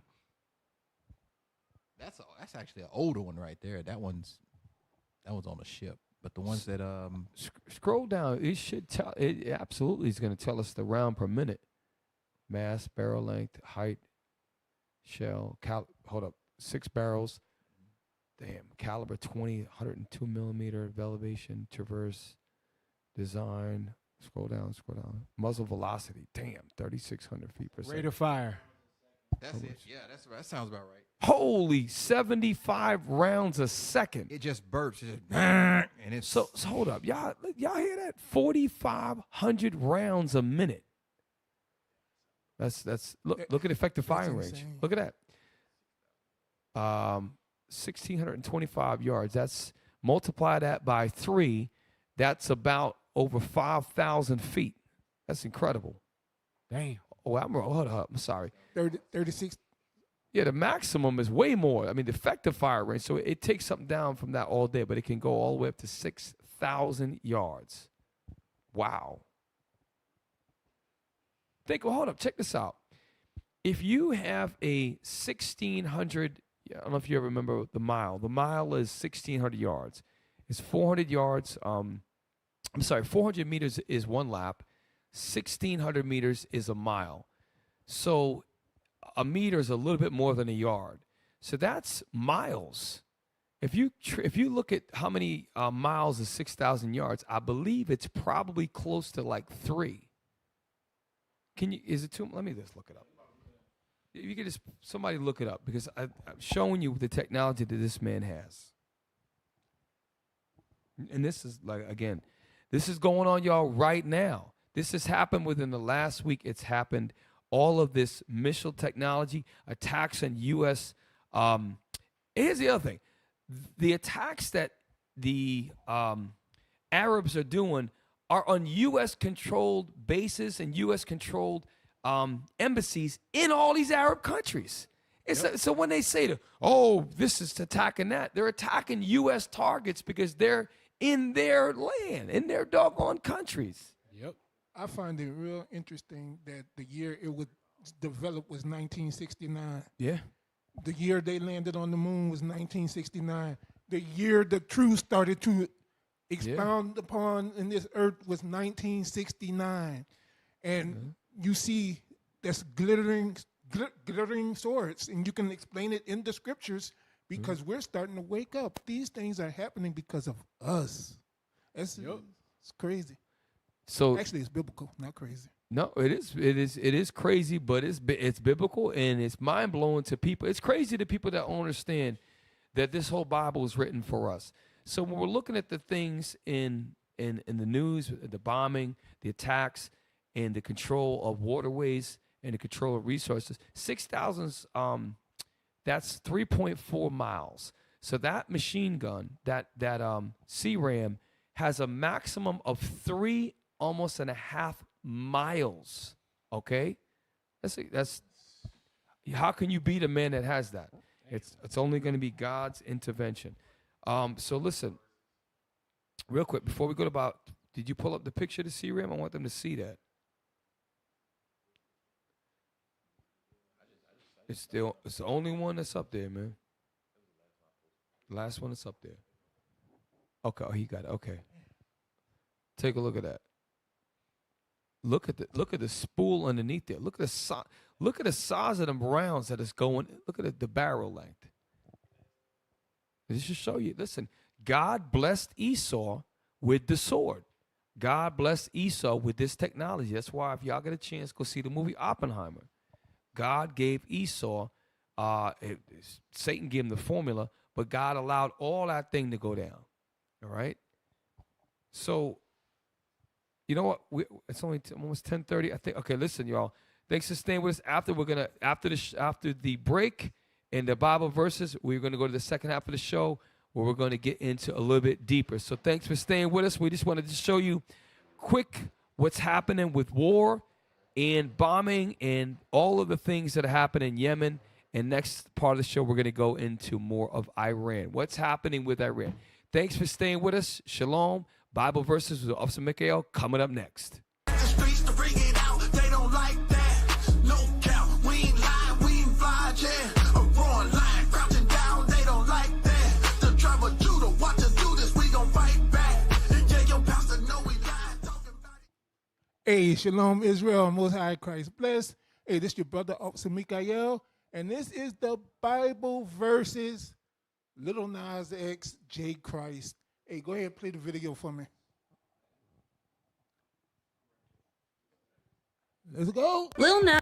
That's actually an older one right there. That one's on a ship. But the ones that Scroll down. It should tell. It absolutely is going to tell us the round per minute. Mass, barrel length, height, shell. Hold up. 6 barrels. Damn. Caliber 20, 102 millimeter of elevation, traverse, design. Scroll down. Muzzle velocity. Damn. 3,600 feet per second. Rate of fire. that's it. Yeah, that sounds about right. Holy 75 rounds a second. It just burps. It just, and it's So hold up. Y'all hear that? 4,500 rounds a minute. That's look at effective firing range. insane. Look at that. 1,625 yards. That's multiply that by 3. That's about over 5,000 feet. That's incredible. Damn. Oh, hold up. I'm sorry. 36. Yeah, the maximum is way more. I mean, the effective fire range. So it takes something down from that all day, but it can go all the way up to 6,000 yards. Wow. Hold up. Check this out. If you have a 1,600, I don't know if you ever remember the mile. The mile is 1,600 yards. It's 400 yards. 400 meters is 1 lap. 1,600 meters is a mile. So a meter is a little bit more than a yard. So that's miles. If you look at how many miles is 6,000 yards, I believe it's probably close to like 3. Is it 2? Let me just look it up. If you could somebody look it up, because I'm showing you the technology that this man has. And this is this is going on, y'all, right now. This has happened within the last week. It's happened. All of this missile technology, attacks on U.S. Here's the other thing. The attacks that the Arabs are doing are on U.S.-controlled bases and U.S.-controlled embassies in all these Arab countries. So when they say, this is attacking that, they're attacking U.S. targets because they're in their land, in their doggone countries. Yep. I find it real interesting that the year it was developed was 1969. Yeah. The year they landed on the moon was 1969. The year the truth started to expound upon in this earth was 1969. And you see that's glittering swords, and you can explain it in the scriptures because we're starting to wake up. These things are happening because of us. It's crazy. So Actually, it's biblical, not crazy. no, it is crazy, but it's biblical and it's mind blowing to people. It's crazy to people that don't understand that this whole Bible is written for us. So when we're looking at the things in the news, the bombing, the attacks, and the control of waterways and the control of resources, 6,000, that's 3.4 miles. So that machine gun, that CRAM, has a maximum of 3 almost and a half miles. Okay, that's how can you beat a man that has that? It's only going to be God's intervention. So listen, real quick before we go about, did you pull up the picture of the CRAM? I want them to see that. It's the only one that's up there, man. The last one that's up there. Okay, he got it. Okay. Take a look at that. Look at the spool underneath there. Look at the size of them rounds that is going. Look at the barrel length. This should show you. Listen, God blessed Esau with the sword. God blessed Esau with this technology. That's why if y'all get a chance, go see the movie Oppenheimer. God gave Esau, Satan gave him the formula, but God allowed all that thing to go down. All right? So, you know what? It's only almost 10:30. I think. Okay, listen, y'all. Thanks for staying with us. After the break, in the Bible verses. We're going to go to the second half of the show where we're going to get into a little bit deeper. So thanks for staying with us. We just wanted to show you quick what's happening with war and bombing and all of the things that happen in Yemen. And next part of the show, we're going to go into more of Iran. What's happening with Iran? Thanks for staying with us. Shalom. Bible verses with Officer Mikael coming up next. The streets to bring it out, they don't like that. No count, we ain't lying, we ain't fly, yeah. A roaring lion crouching down, they don't like that. The tribe of Judah, watch us do this, we gon' fight back. Yeah, your pastor know we lying, talking about it. Hey, Shalom Israel, Most High Christ bless. Hey, this your brother Officer Mikael, and this is the Bible verses, Little Nas X, J. Christ. Hey, go ahead and play the video for me. Let's go. Lil Nas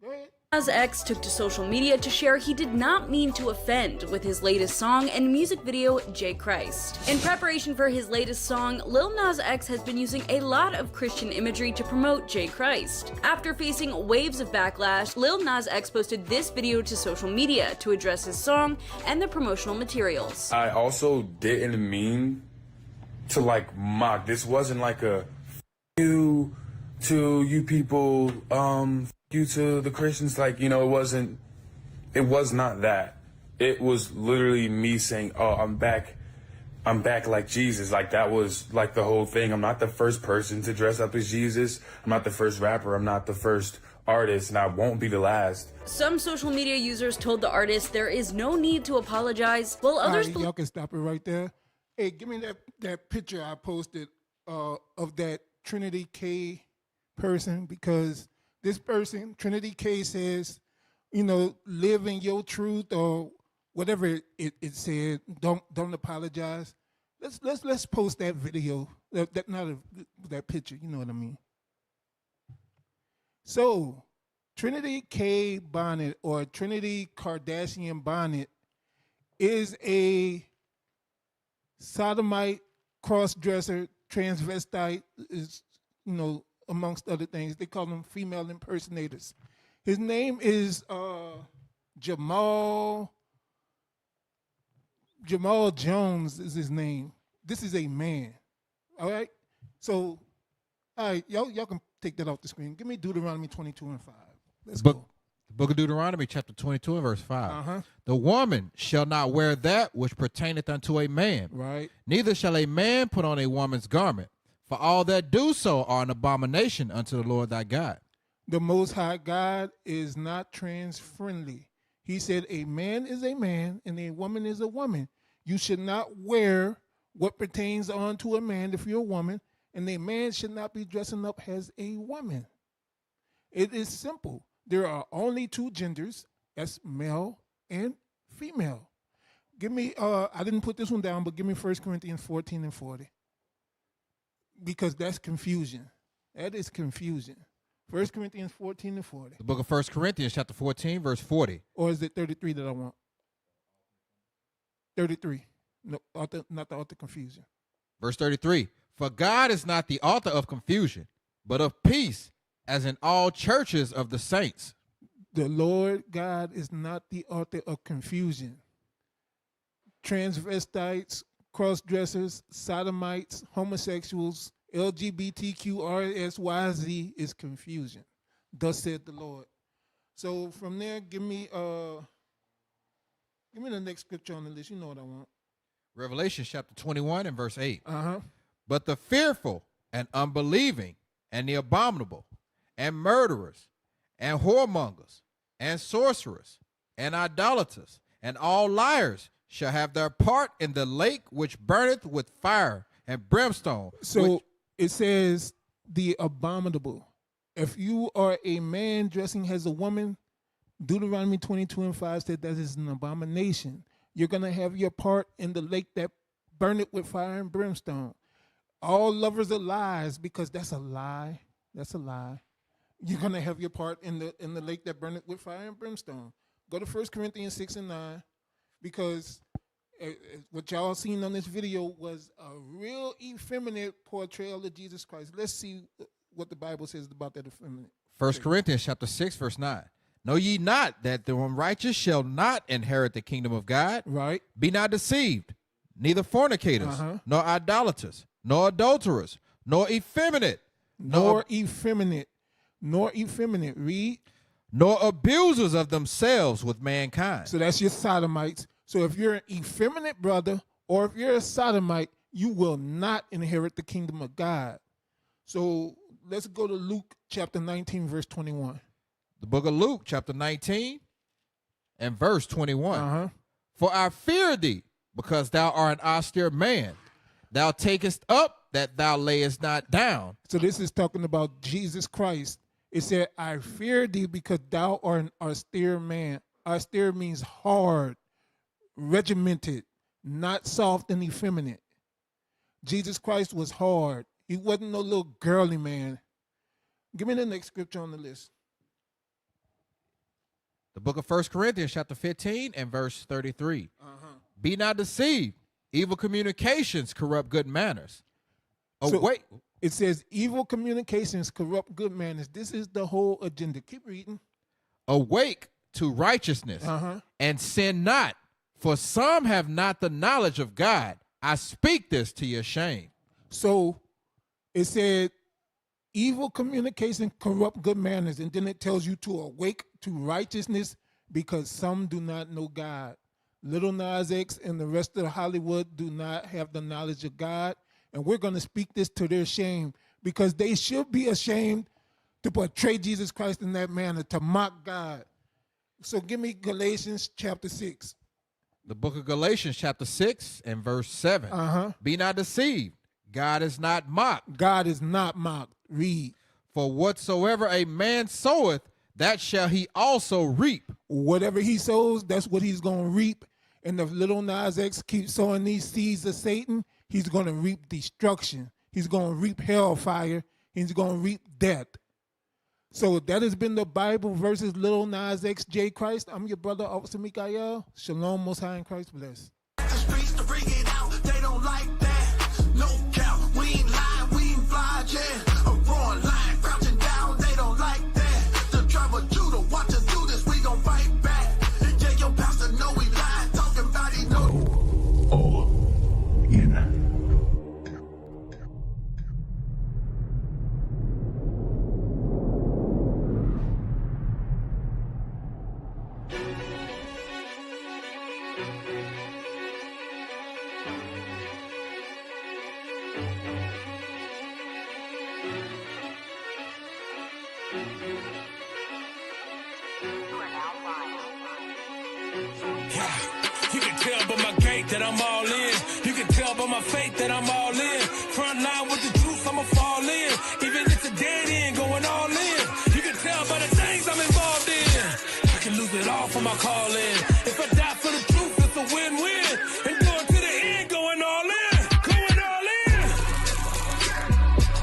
Go ahead. X took to social media to share he did not mean to offend with his latest song and music video, J. Christ. In preparation for his latest song, Lil Nas X has been using a lot of Christian imagery to promote J. Christ. After facing waves of backlash, Lil Nas X posted this video to social media to address his song and the promotional materials. I also didn't mean to like mock. This wasn't like a you to you people, you to the Christians. Like, you know, it was not that. It was literally me saying, oh, I'm back like Jesus. Like, that was like the whole thing. I'm not the first person to dress up as Jesus. I'm not the first rapper. I'm not the first artist, and I won't be the last. Some social media users told the artist there is no need to apologize, while others All right, y'all can stop it right there. Hey, give me that picture I posted of that Trinity K person, because this person, Trinity K, says, you know, live in your truth, or whatever it said. Don't apologize. Let's post that video. That picture. You know what I mean. So, Trinity K. Bonnet, or Trinity Kardashian Bonnet, is a sodomite, cross-dresser, transvestite, is, you know, amongst other things. They call them female impersonators. His name is Jamal Jones is his name. This is a man. All right? So, all right, y'all can take that off the screen. Give me Deuteronomy 22:5. Let's go. The book of Deuteronomy, chapter 22 and verse 5. Uh-huh. The woman shall not wear that which pertaineth unto a man. Right. Neither shall a man put on a woman's garment. For all that do so are an abomination unto the Lord thy God. The Most High God is not trans-friendly. He said a man is a man and a woman is a woman. You should not wear what pertains onto a man if you're a woman, and a man should not be dressing up as a woman. It is simple. There are only two genders. That's male and female. Give me, I didn't put this one down, but give me 1 Corinthians 14 and 40. Because that's confusion. That is confusion. 1 Corinthians 14 and 40. The book of 1 Corinthians, chapter 14, verse 40. Or is it 33 that I want? 33. No, not the author confusion. Verse 33. For God is not the author of confusion, but of peace, as in all churches of the saints. The Lord God is not the author of confusion. Transvestites, cross-dressers, sodomites, homosexuals, LGBTQRSYZ is confusion. Thus said the Lord. So from there, give me the next scripture on the list. You know what I want. Revelation chapter 21 and verse 8. Uh-huh. But the fearful and unbelieving and the abominable and murderers and whoremongers and sorcerers and idolaters and all liars shall have their part in the lake which burneth with fire and brimstone. So it says the abominable. If you are a man dressing as a woman, Deuteronomy 22 and 5 said that is an abomination. You're going to have your part in the lake that burneth with fire and brimstone. All lovers of lies, because that's a lie. That's a lie. You're going to have your part in the lake that burneth with fire and brimstone. Go to 1 Corinthians 6 and 9, because what y'all seen on this video was a real effeminate portrayal of Jesus Christ. Let's see what the Bible says about that effeminate. 1 Corinthians chapter 6, verse 9. Know ye not that the unrighteous shall not inherit the kingdom of God? Right. Be not deceived, neither fornicators, nor idolaters, nor adulterers, nor effeminate, Nor effeminate. Read. nor abusers of themselves with mankind. So that's your sodomites. So if you're an effeminate brother or if you're a sodomite, you will not inherit the kingdom of God. So let's go to Luke chapter 19, verse 21. The book of Luke, chapter 19 and verse 21. For I fear thee, because thou art an austere man. Thou takest up that thou layest not down. So this is talking about Jesus Christ. It said, I fear thee because thou art an austere man. Austere means hard, regimented, not soft and effeminate. Jesus Christ was hard. He wasn't no little girly man. Give me the next scripture on the list. The book of 1 Corinthians, chapter 15 and verse 33. Be not deceived. Evil communications corrupt good manners. Oh, So- wait. It says evil communications corrupt good manners. This is the whole agenda. Keep reading. Awake to righteousness and sin not, for some have not the knowledge of God. I speak this to your shame. So it said evil communication corrupt good manners, and then it tells you to awake to righteousness because some do not know God. Little Nas X and the rest of Hollywood do not have the knowledge of God, and we're going to speak this to their shame because they should be ashamed to portray Jesus Christ in that manner, to mock God. So give me Galatians chapter 6. The book of Galatians, chapter 6 and verse 7. Be not deceived. God is not mocked. God is not mocked. Read. For whatsoever a man soweth, that shall he also reap. Whatever he sows, that's what he's going to reap. And if little Nas X keeps sowing these seeds of Satan, he's going to reap destruction. He's going to reap hellfire. He's going to reap death. So that has been the Bible versus little Nas X, J. Christ. I'm your brother, Officer Mikael. Shalom, Most High in Christ bless. The streets to bring it out, they don't like that. No cap, we ain't lying, we ain't fly, yeah. A roaring lion crouching down, they don't like that. The driver Judah, watch us do this, we gon' fight back. Yeah, your pastor know we lying, talking about he know. You can tell by my gait that I'm all in. You can tell by my faith that I'm all in. Front line with the truth, I'ma fall in. Even if it's a dead end, going all in. You can tell by the things I'm involved in. I can lose it all for my calling. If I die for the truth, it's a win-win. And going to the end, going all in. Going all in.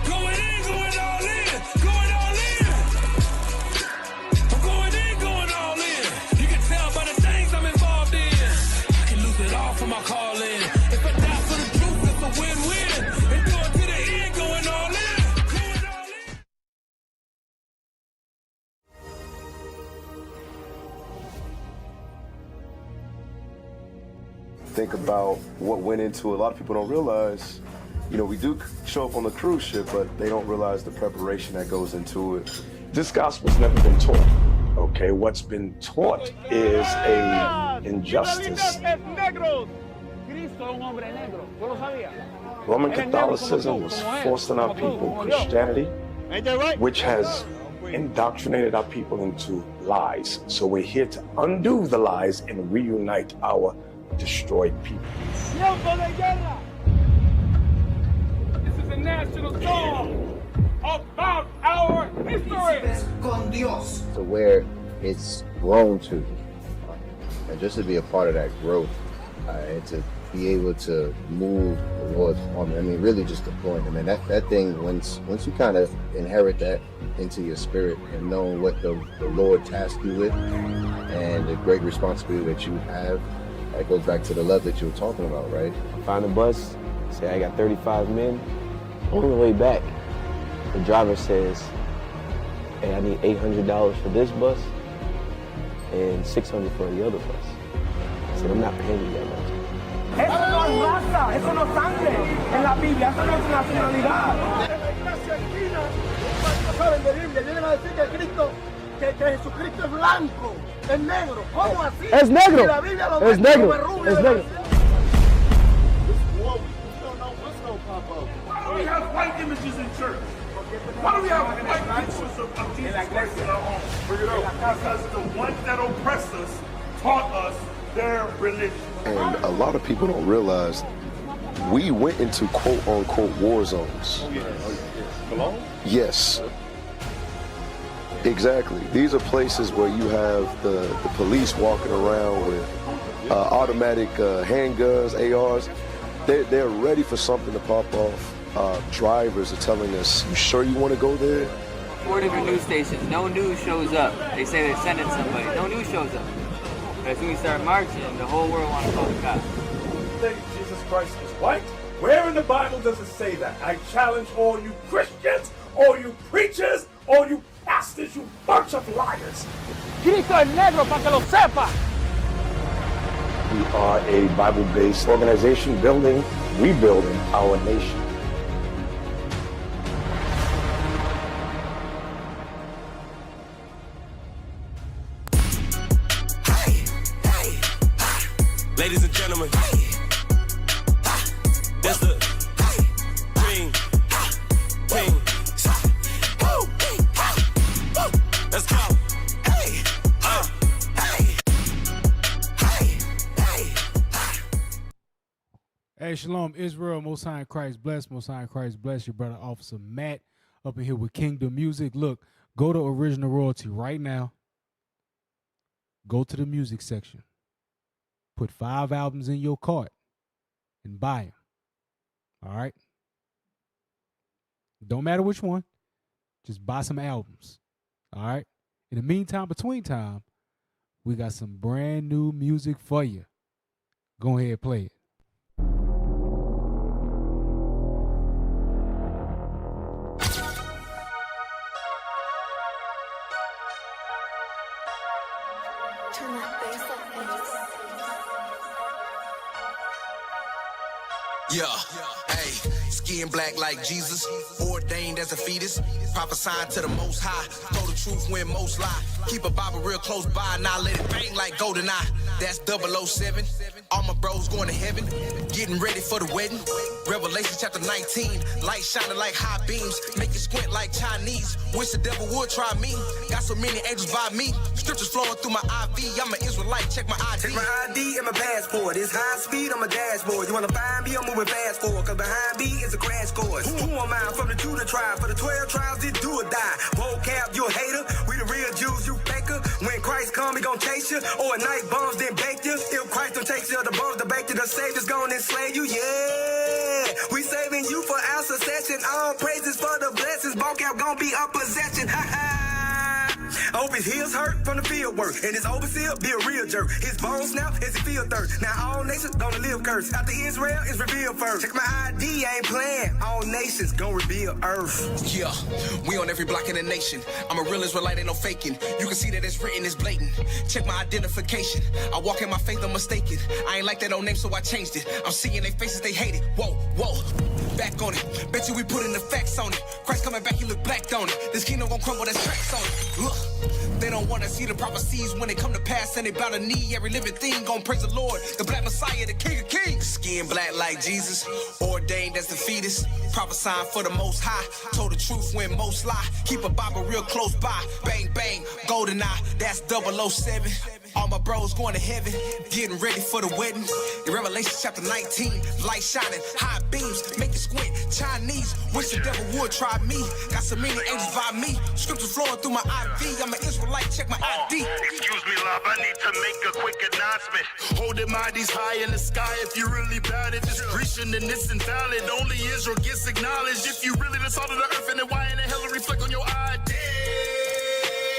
Going in, going all in. Going all in. I'm going in, going all in. You can tell by the things I'm involved in. I can lose it all for my calling. If I die for the truth, it's a win-win. And going to the end, going all in. Going all in. Think about what went into it. A lot of people don't realize, you know, we do show up on the cruise ship, but they don't realize the preparation that goes into it. This gospel's never been taught. Okay, what's been taught is a injustice. Roman Catholicism was forced on our people Christianity, which has indoctrinated our people into lies. So we're here to undo the lies and reunite our destroyed people. This is a national song about our history. To where it's grown to, and just to be a part of that growth, and to be able to move the Lord's army. I mean, really just deploying them. And that thing, once you kind of inherit that into your spirit and knowing what the Lord tasked you with and the great responsibility that you have, that goes back to the love that you were talking about, right? Find a bus, say I got 35 men. On the way back, the driver says, hey, I need $800 for this bus and 600 for the other bus. I said, I'm not paying you that much. Eso no es raza, eso no es sangre. En la Biblia, eso no es nacionalidad. En la iglesia esquina, no saben de Biblia, vienen a decir que Cristo, que Jesucristo es blanco, es negro. ¿Cómo así? Es negro. Y la Biblia lo Es negro. Es negro. Why do we have white images in church? Why do we have white pictures of Jesus Christ in our home? Because the ones that oppress us taught us their religion. And a lot of people don't realize we went into quote-unquote war zones. Yes. Exactly. These are places where you have the police walking around with automatic handguns, ARs. They're ready for something to pop off. Drivers are telling us, you sure you want to go there? 4 different news stations. No news shows up. They say they're sending somebody. No news shows up. But as soon as we start marching, the whole world wants to call the cops. You think Jesus Christ is white? Where in the Bible does it say that? I challenge all you Christians, all you preachers, all you pastors, you bunch of liars. Cristo es negro, para que lo sepa. We are a Bible-based organization rebuilding our nation. Ladies and gentlemen, that's the Green King. Let's go. Hey, Shalom, Israel, Most High in Christ bless, Most High in Christ bless. Your brother, Officer Matt, up in here with Kingdom Music. Look, go to Original Royalty right now. Go to the music section. Put 5 albums in your cart and buy them. All right? Don't matter which one. Just buy some albums. All right? In the meantime, between time, we got some brand new music for you. Go ahead and play it. Yeah, hey, skin black like Jesus, ordained as a fetus, prophesying to the Most High, told the truth when most lie, keep a Bible real close by, now let it bang like GoldenEye, that's 007, all my bros going to heaven, getting ready for the wedding, Revelation chapter 19, light shining like high beams, make it squint like Chinese, wish the devil would try me, got so many angels by me, scriptures flowing through my IV, I'm an Israelite, check my ID. Check my ID and my passport, it's high speed on my dashboard, you wanna find me, I'm moving fast forward, cause behind me is a crash course. Who am I? From the Judah tribe, for the 12 tribes, it do or die. Vocab, you a hater, we the real Jews, you faker. When Christ come, he gon' chase you, or a night bombs, then bake you. If Christ don't chase you, the bombs, the bake you, the Savior's gon' enslave you, yeah. We saving you for our succession, all praises for the blessings, vocab gon' be our possession, ha ha. I hope his heels hurt from the field work, and his overseer be a real jerk. His bones snap as he feel thirst. Now all nations gonna live cursed. After Israel is revealed first. Check my ID, I ain't playing. All nations gonna reveal earth. Yeah, we on every block in the nation. I'm a real Israelite, ain't no faking. You can see that it's written, it's blatant. Check my identification. I walk in my faith, I'm mistaken. I ain't like that old name, so I changed it. I'm seeing their faces, they hate it. Whoa, whoa, back on it. Bet you we putting the facts on it. Christ coming back, he look black on it. This kingdom gon' crumble, that's tracks on it. Look. They don't want to see the prophecies when they come to pass, and they bow to knee. Every living thing gon' praise the Lord, the black Messiah, the King of Kings. Skin black like Jesus, ordained as the fetus, prophesying for the Most High. Told the truth when most lie. Keep a Bible real close by. Bang bang, GoldenEye, that's 007. All my bros going to heaven, getting ready for the wedding. In Revelation chapter 19, light shining, high beams, make it squint. Chinese, wish the devil would try me. Got so many angels by me, scriptures flowing through my IV. I'm an Israelite, check my ID. Excuse me, love, I need to make a quick announcement. Holding mighties high in the sky. If you really bad at this Grecian, then it's invalid. Only Israel gets acknowledged. If you really the salt of the earth, and then why in the hell reflect on your ID?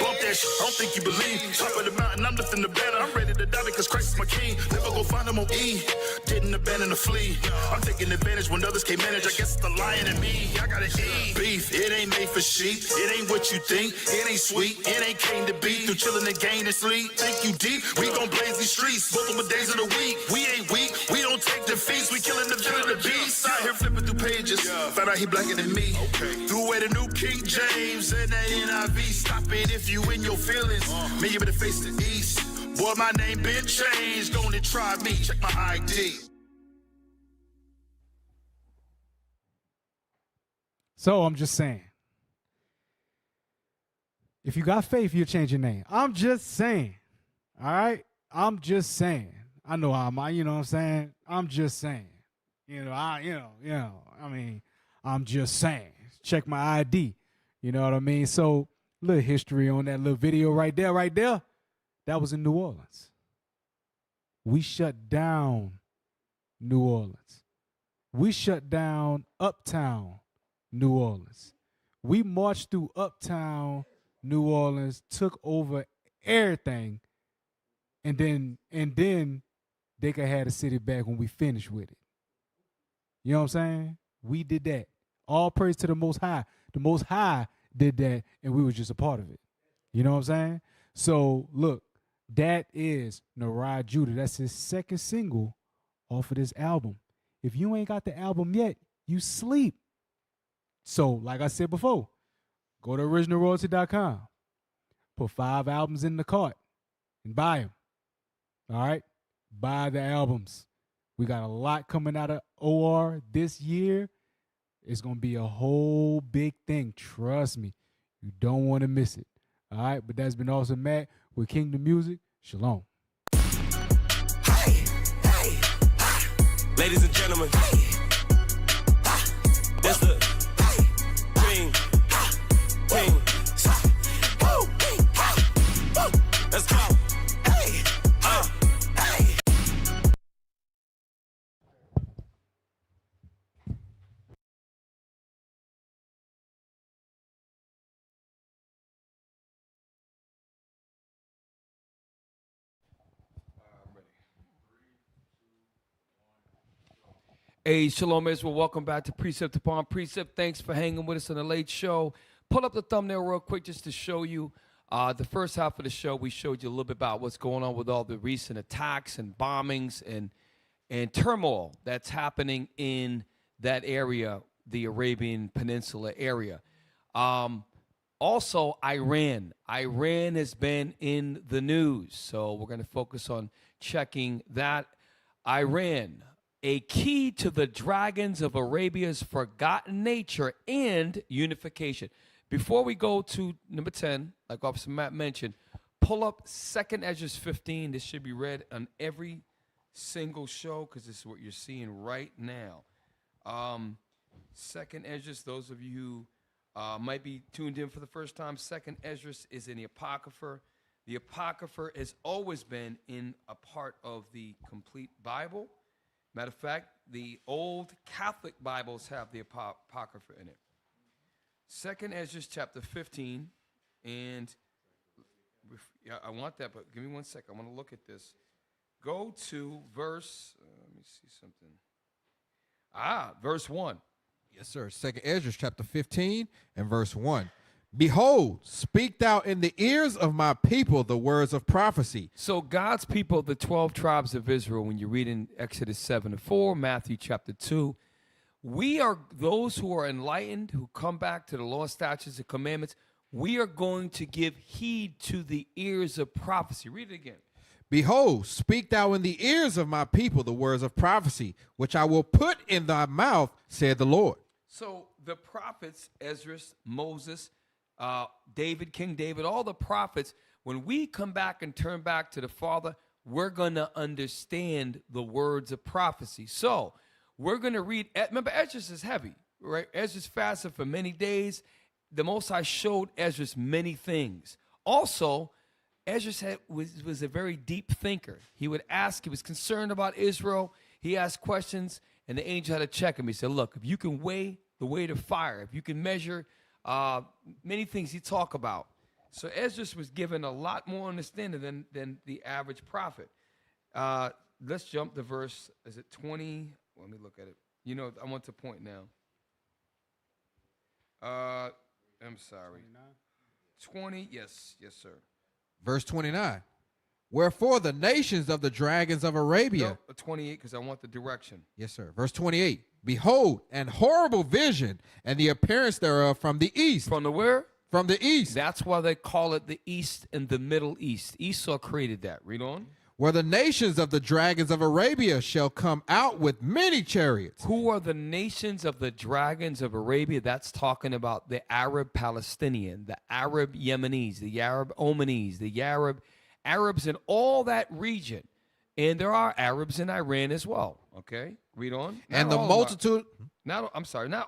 Bump that shit, I don't think you believe. Top of the mountain, I'm lifting the banner. I'm ready to die because Christ is my king. Never go find him on E. Didn't abandon the flea. I'm taking advantage when others can't manage. I guess it's the lion in me. I got gotta eat. Beef, it ain't made for sheep. It ain't what you think. It ain't sweet. It ain't came to be. Through chillin' the gain and sleep. Think you deep. We gon' blaze these streets. Multiple days of the week. We ain't weak. We don't take defeats. We killin' the villain, the beast. Out here flipping through pages. Found out he blacker than me. Threw away the new King James and that NIV. Stop it if you in your feelings. Man, you better face the east. Boy, my name been changed. Gonna try me. Check my ID. So I'm just saying, if you got faith, you'll change your name. I'm just saying, all right? I'm just saying. I know how you know what I'm saying? I'm just saying. I'm just saying. Check my ID. You know what I mean? So, little history on that little video right there. That was in New Orleans. We shut down New Orleans. We shut down Uptown New Orleans. We marched through Uptown New Orleans, took over everything, and then they could have the city back when we finished with it. You know what I'm saying? We did that. All praise to the Most High. The Most High did that, and we were just a part of it. You know what I'm saying? So, look, that is Nariah Judah. That's his second single off of this album. If you ain't got the album yet, you sleep. So, like I said before, go to originalroyalty.com, put 5 albums in the cart, and buy them. All right? Buy the albums. We got a lot coming out of OR this year. It's going to be a whole big thing. Trust me. You don't want to miss it. All right? But that's been Awesome Matt with Kingdom Music. Shalom. Ladies and gentlemen, that's the King. Let's go. Hey, Shalom Israel. Welcome back to Precept Upon Precept. Thanks for hanging with us on the late show. Pull up the thumbnail real quick just to show you. The first half of the show, we showed you a little bit about what's going on with all the recent attacks and bombings and turmoil that's happening in that area, the Arabian Peninsula area. Also, Iran. Iran has been in the news, so we're going to focus on checking that. Iran, a key to the dragons of Arabia's forgotten nature and unification. Before we go to number 10, like Officer Matt mentioned, pull up 2nd Ezra 15. This should be read on every single show because this is what you're seeing right now. 2nd Ezra, those of you who might be tuned in for the first time, 2nd Ezra is in the Apocrypha. The Apocrypha has always been in a part of the complete Bible. Matter of fact, the old Catholic Bibles have the Apocrypha in it. 2nd Ezra chapter 15, and yeah, I want that, but give me 1 second. I want to look at this. Go to verse, let me see something. Verse 1. Yes, sir. 2nd Ezra chapter 15 and verse 1. Behold, speak thou in the ears of my people the words of prophecy. So God's people, the 12 tribes of Israel, when you read in Exodus 7-4, Matthew chapter 2, we are those who are enlightened, who come back to the law, statutes, and commandments. We are going to give heed to the ears of prophecy. Read it again. Behold, speak thou in the ears of my people the words of prophecy, which I will put in thy mouth, said the Lord. So the prophets, Ezra, Moses, David, King David, all the prophets, when we come back and turn back to the Father, we're going to understand the words of prophecy. So we're going to read, remember, Ezra is heavy, right? Ezra's fasted for many days. The Most High showed Ezra many things. Also, Ezra was a very deep thinker. He would ask, he was concerned about Israel. He asked questions, and the angel had to check him. He said, look, if you can weigh the weight of fire, if you can measure many things he talked about. So Ezra was given a lot more understanding than the average prophet. Let's jump to verse, is it 20? Let me look at it. You know, I want to point now. I'm sorry. 20. Yes, sir. Verse 29. Wherefore the nations of the dragons of Arabia. No, 28, because I want the direction. Yes, sir. Verse 28. Behold, an horrible vision, and the appearance thereof from the east. From the where? From the east. That's why they call it the East and the Middle East. Esau created that. Read on. Where the nations of the dragons of Arabia shall come out with many chariots. Who are the nations of the dragons of Arabia? That's talking about the Arab Palestinian, the Arab Yemenis, the Arab Omanis, the Arabs in all that region. And there are Arabs in Iran as well. Okay, read on. And the multitude. Not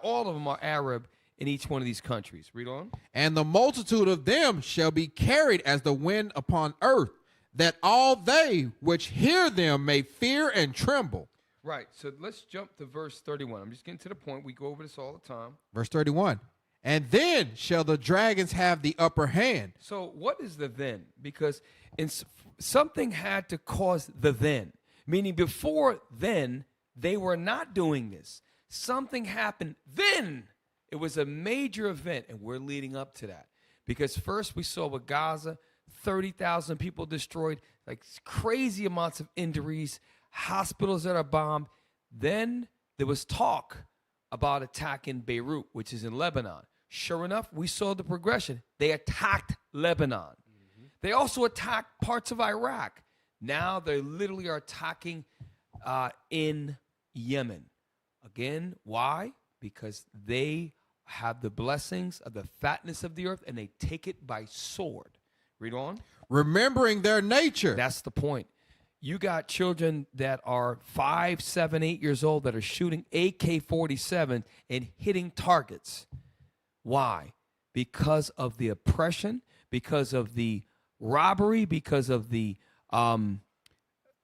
all of them are Arab in each one of these countries. Read on. And the multitude of them shall be carried as the wind upon earth, that all they which hear them may fear and tremble. Right. So let's jump to verse 31. I'm just getting to the point. We go over this all the time. Verse 31. And then shall the dragons have the upper hand. So what is the then? Because something had to cause the then. Meaning before then, they were not doing this. Something happened then. It was a major event, and we're leading up to that. Because first we saw with Gaza, 30,000 people destroyed, like crazy amounts of injuries, hospitals that are bombed. Then there was talk about attacking Beirut, which is in Lebanon. Sure enough, we saw the progression. They attacked Lebanon. Mm-hmm. They also attacked parts of Iraq. Now they literally are attacking in Yemen. Again, why? Because they have the blessings of the fatness of the earth, and they take it by sword. Read on. Remembering their nature. That's the point. You got children that are 5, 7, 8 years old that are shooting AK-47 and hitting targets. Why? Because of the oppression, because of the robbery, because of the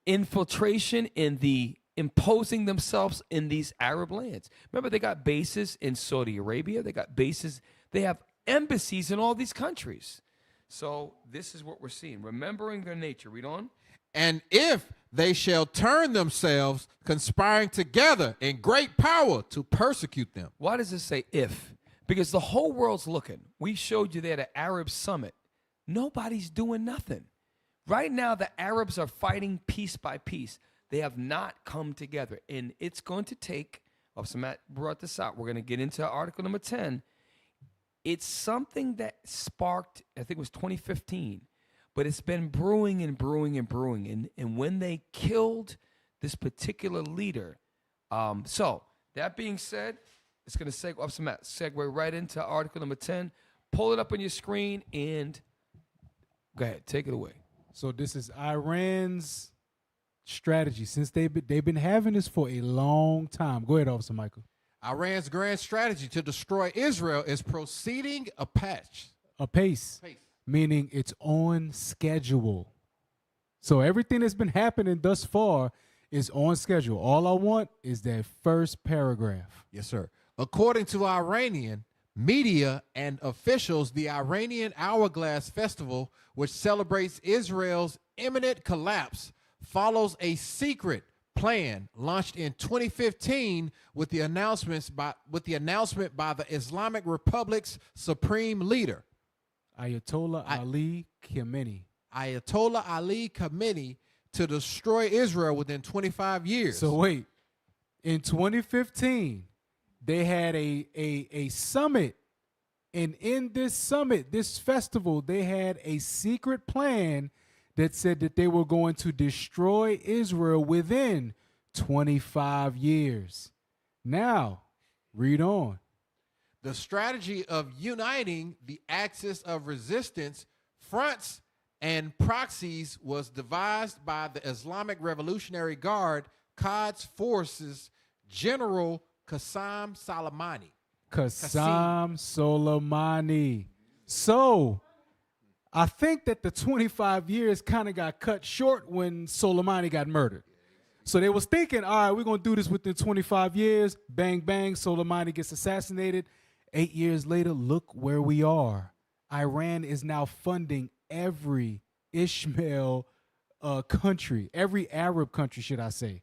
infiltration in the imposing themselves in these Arab lands. Remember, they got bases in Saudi Arabia. They got bases. They have embassies in all these countries. So this is what we're seeing. Remembering their nature. Read on. And if they shall turn themselves, conspiring together in great power to persecute them. Why does it say if? Because the whole world's looking. We showed you there the Arab summit. Nobody's doing nothing. Right now, the Arabs are fighting piece by piece. They have not come together. And it's going to take, Officer Matt brought this out. We're going to get into article number 10. It's something that sparked, I think it was 2015, but it's been brewing and brewing and brewing. And when they killed this particular leader, so that being said, it's going to segue right into article number 10. Pull it up on your screen and go ahead, take it away. So this is Iran's strategy since they've been having this for a long time. Go ahead, Officer Michael. Iran's grand strategy to destroy Israel is proceeding apace. Meaning it's on schedule. So everything that's been happening thus far is on schedule. All I want is that first paragraph. Yes, sir. According to Iranian media and officials, the Iranian Hourglass Festival, which celebrates Israel's imminent collapse, follows a secret plan launched in 2015 with the announcement by the Islamic Republic's supreme leader, Ayatollah Ali Khamenei. Ayatollah Ali Khamenei, to destroy Israel within 25 years. So wait, in 2015, they had a summit, and in this summit, this festival, they had a secret plan that said that they were going to destroy Israel within 25 years. Now, read on. The strategy of uniting the axis of resistance, fronts, and proxies was devised by the Islamic Revolutionary Guard, Quds Forces General Qasem Soleimani. Qasem Soleimani. So, I think that the 25 years kind of got cut short when Soleimani got murdered. So they was thinking, all right, we're going to do this within 25 years. Bang, bang, Soleimani gets assassinated. 8 years later, look where we are. Iran is now funding every Ishmael country, every Arab country, should I say.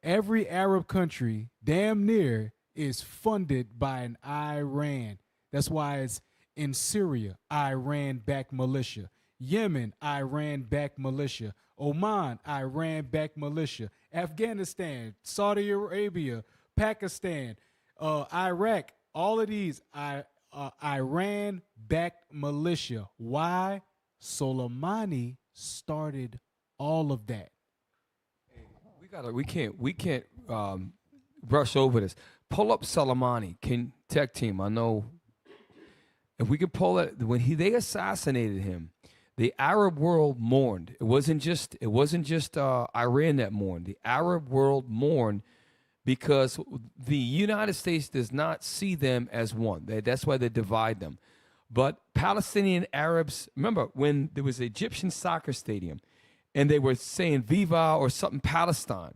Every Arab country, damn near, is funded by an Iran. That's why it's in Syria, Iran-backed militia. Yemen, Iran-backed militia. Oman, Iran-backed militia. Afghanistan, Saudi Arabia, Pakistan, Iraq, all of these Iran-backed militia. Why? Soleimani started all of that. We can't brush over this. Pull up Soleimani, tech team. I know if we could pull it when they assassinated him, the Arab world mourned. It wasn't just Iran that mourned. The Arab world mourned because the United States does not see them as one. That's why they divide them. But Palestinian Arabs, remember when there was an Egyptian soccer stadium and they were saying Viva or something Palestine.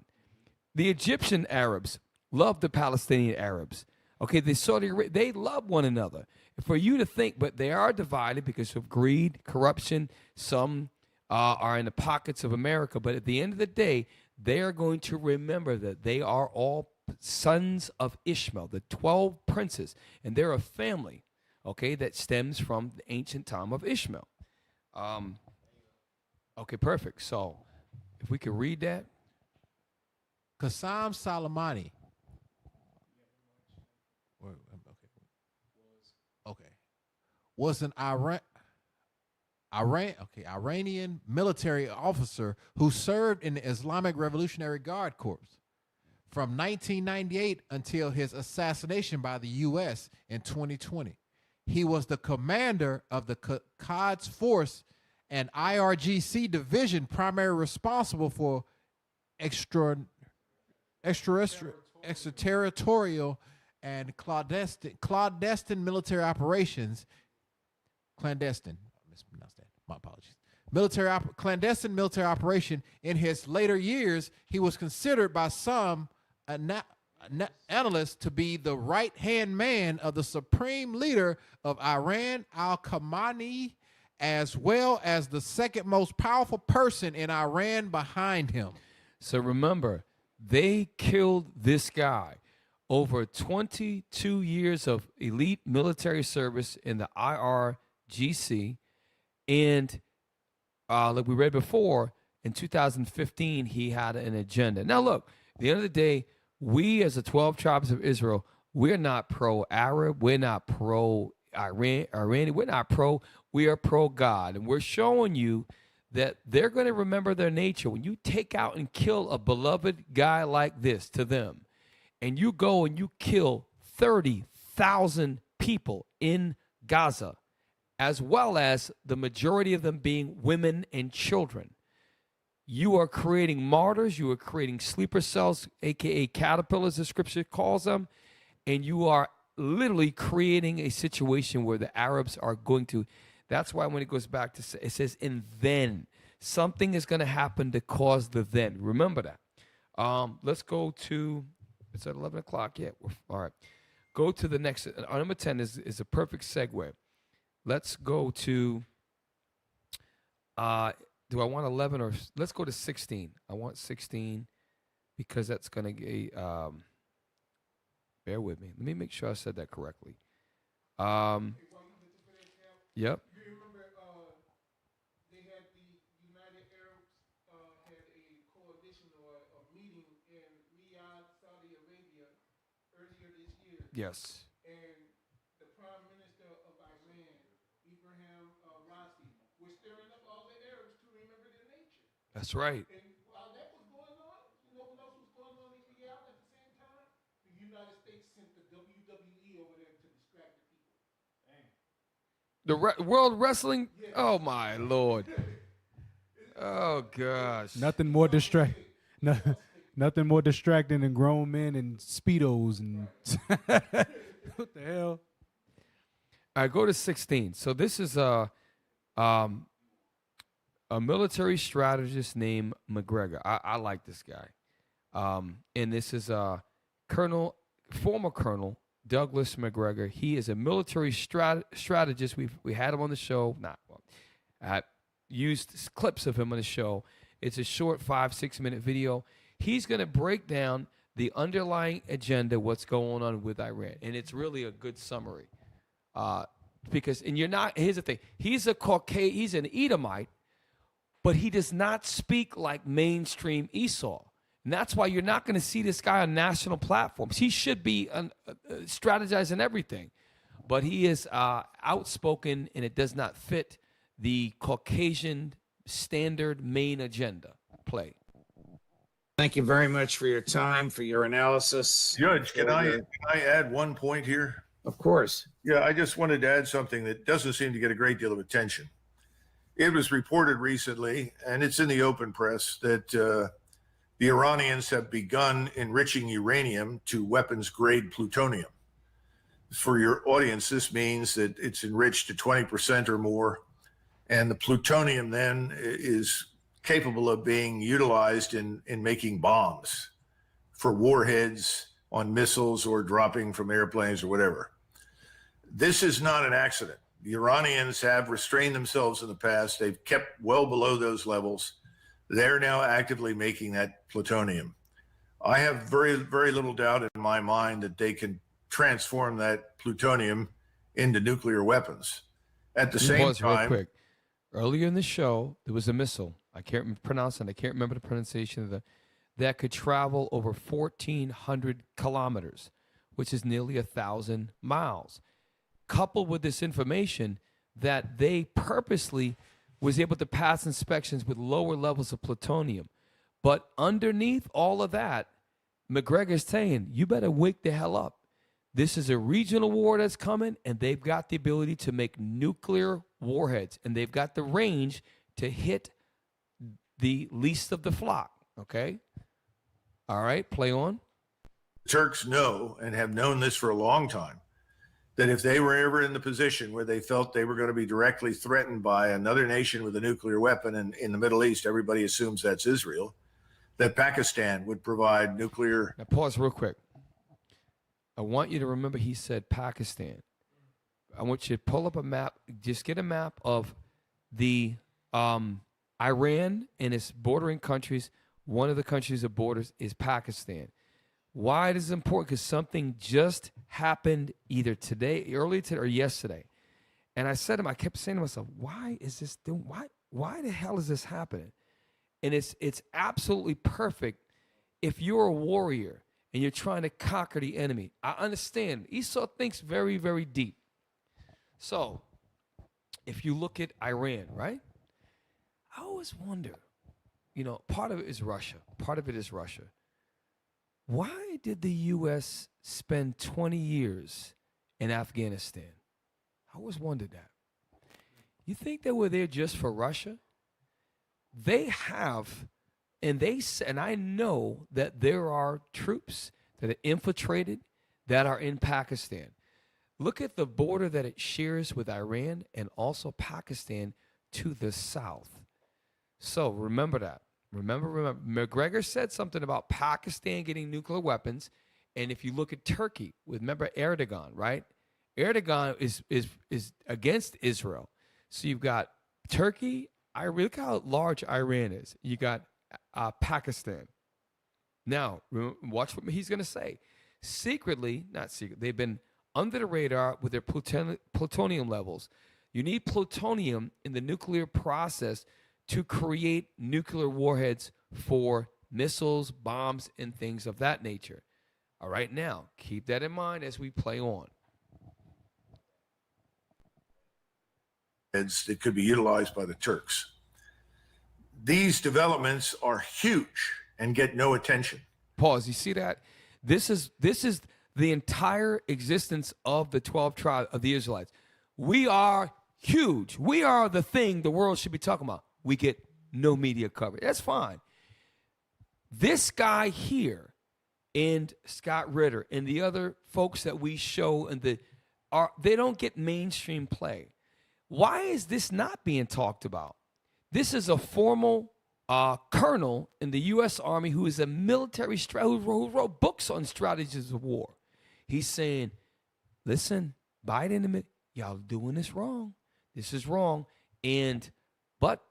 The Egyptian Arabs loved the Palestinian Arabs. Okay, they love one another. For you to think, but they are divided because of greed, corruption. Some are in the pockets of America. But at the end of the day, they are going to remember that they are all sons of Ishmael, the 12 princes. And they're a family, okay, that stems from the ancient time of Ishmael. Okay, perfect. So if we could read that. Qassem Soleimani. Was an Iranian military officer who served in the Islamic Revolutionary Guard Corps from 1998 until his assassination by the U.S. in 2020. He was the commander of the Quds Force and IRGC division, primarily responsible for extraterritorial and clandestine military operations. Clandestine, I mispronounced that. My apologies. Clandestine military operation. In his later years, he was considered by some analysts to be the right-hand man of the supreme leader of Iran, al-Khamenei, as well as the second most powerful person in Iran behind him. So remember, they killed this guy. Over 22 years of elite military service in the IRGC. And like we read before, in 2015, he had an agenda. Now, look, at the end of the day, we as the 12 tribes of Israel, we're not pro-Arab. We're not pro-Iranian. We're not pro. We are pro-God. And we're showing you that they're going to remember their nature. When you take out and kill a beloved guy like this to them, and you go and you kill 30,000 people in Gaza, as well as the majority of them being women and children, you are creating martyrs, you are creating sleeper cells, aka caterpillars, as scripture calls them, and you are literally creating a situation where the Arabs are going to, that's why when it goes back to, it says, and then something is going to happen to cause the then. Remember that. Let's go to, it's at 11 o'clock. Yeah, all right. Go to the next, number 10 is a perfect segue. Let's go to, do I want 11 or, let's go to 16. I want 16 because that's going to get, bear with me. Let me make sure I said that correctly. Yep. Yes. And the Prime Minister of Iran, Ibrahim Raisi, was stirring up all the Arabs to remember their nature. That's right. And while that was going on, you know what else was going on in Riyadh at the same time? The United States sent the WWE over there to distract the people. The World Wrestling? Yes. Oh, my Lord. Oh, gosh. Nothing more distracting. Nothing more distracting than grown men and Speedos and what the hell? All right, go to 16. So this is a military strategist named McGregor. I like this guy. And this is former Colonel Douglas McGregor. He is a military strategist. We had him on the show. I used clips of him on the show. It's a short 5-6 minute video. He's going to break down the underlying agenda, what's going on with Iran. And it's really a good summary. Because, and you're not, here's the thing, he's an Edomite, but he does not speak like mainstream Esau. And that's why you're not going to see this guy on national platforms. He should be strategizing everything, but he is outspoken, and it does not fit the Caucasian standard main agenda. Play. Thank you very much for your time, for your analysis. Judge, can I add one point here? Of course. Yeah, I just wanted to add something that doesn't seem to get a great deal of attention. It was reported recently, and it's in the open press, that the Iranians have begun enriching uranium to weapons-grade plutonium. For your audience, this means that it's enriched to 20% or more, and the plutonium then is capable of being utilized in making bombs for warheads on missiles or dropping from airplanes or whatever. This is not an accident. The Iranians have restrained themselves in the past. They've kept well below those levels. They're now actively making that plutonium. I have very, very little doubt in my mind that they can transform that plutonium into nuclear weapons. At the same time, real quick. Earlier in the show, there was a missile. I can't pronounce it. I can't remember the pronunciation of that could travel over 1,400 kilometers, which is nearly 1,000 miles. Coupled with this information that they purposely was able to pass inspections with lower levels of plutonium. But underneath all of that, McGregor's saying, you better wake the hell up. This is a regional war that's coming, and they've got the ability to make nuclear warheads, and they've got the range to hit the least of the flock, okay? All right, play on. Turks know, and have known this for a long time, that if they were ever in the position where they felt they were going to be directly threatened by another nation with a nuclear weapon, and in the Middle East, everybody assumes that's Israel, that Pakistan would provide nuclear. Now pause real quick. I want you to remember he said Pakistan. I want you to pull up a map, just get a map of the Iran and its bordering countries. One of the countries that borders is Pakistan. Why it is important? Because something just happened either today, earlier today, or yesterday. And I kept saying to myself, why is this doing? Why the hell is this happening? And it's absolutely perfect if you're a warrior and you're trying to conquer the enemy. I understand. Esau thinks very, very deep. So if you look at Iran, right? I always wonder, part of it is Russia. Part of it is Russia. Why did the U.S. spend 20 years in Afghanistan? I always wondered that. You think they were there just for Russia? They have, and I know that there are troops that are infiltrated that are in Pakistan. Look at the border that it shares with Iran and also Pakistan to the south. So remember that. Remember, McGregor said something about Pakistan getting nuclear weapons. And if you look at Turkey, remember Erdogan, right? Erdogan is against Israel. So you've got Turkey. Look how large Iran is. You got Pakistan. Now, watch what he's going to say. They've been under the radar with their plutonium levels. You need plutonium in the nuclear process to create nuclear warheads for missiles, bombs, and things of that nature. All right, now, keep that in mind as we play on. It could be utilized by the Turks. These developments are huge and get no attention. Pause. You see that? This is the entire existence of the 12 tribes of the Israelites. We are huge. We are the thing the world should be talking about. We get no media coverage. That's fine. This guy here and Scott Ritter and the other folks that we show they don't get mainstream play. Why is this not being talked about? This is a formal colonel in the U.S. Army who is a military who wrote books on strategies of war. He's saying, listen, Biden, y'all doing this wrong. This is wrong. But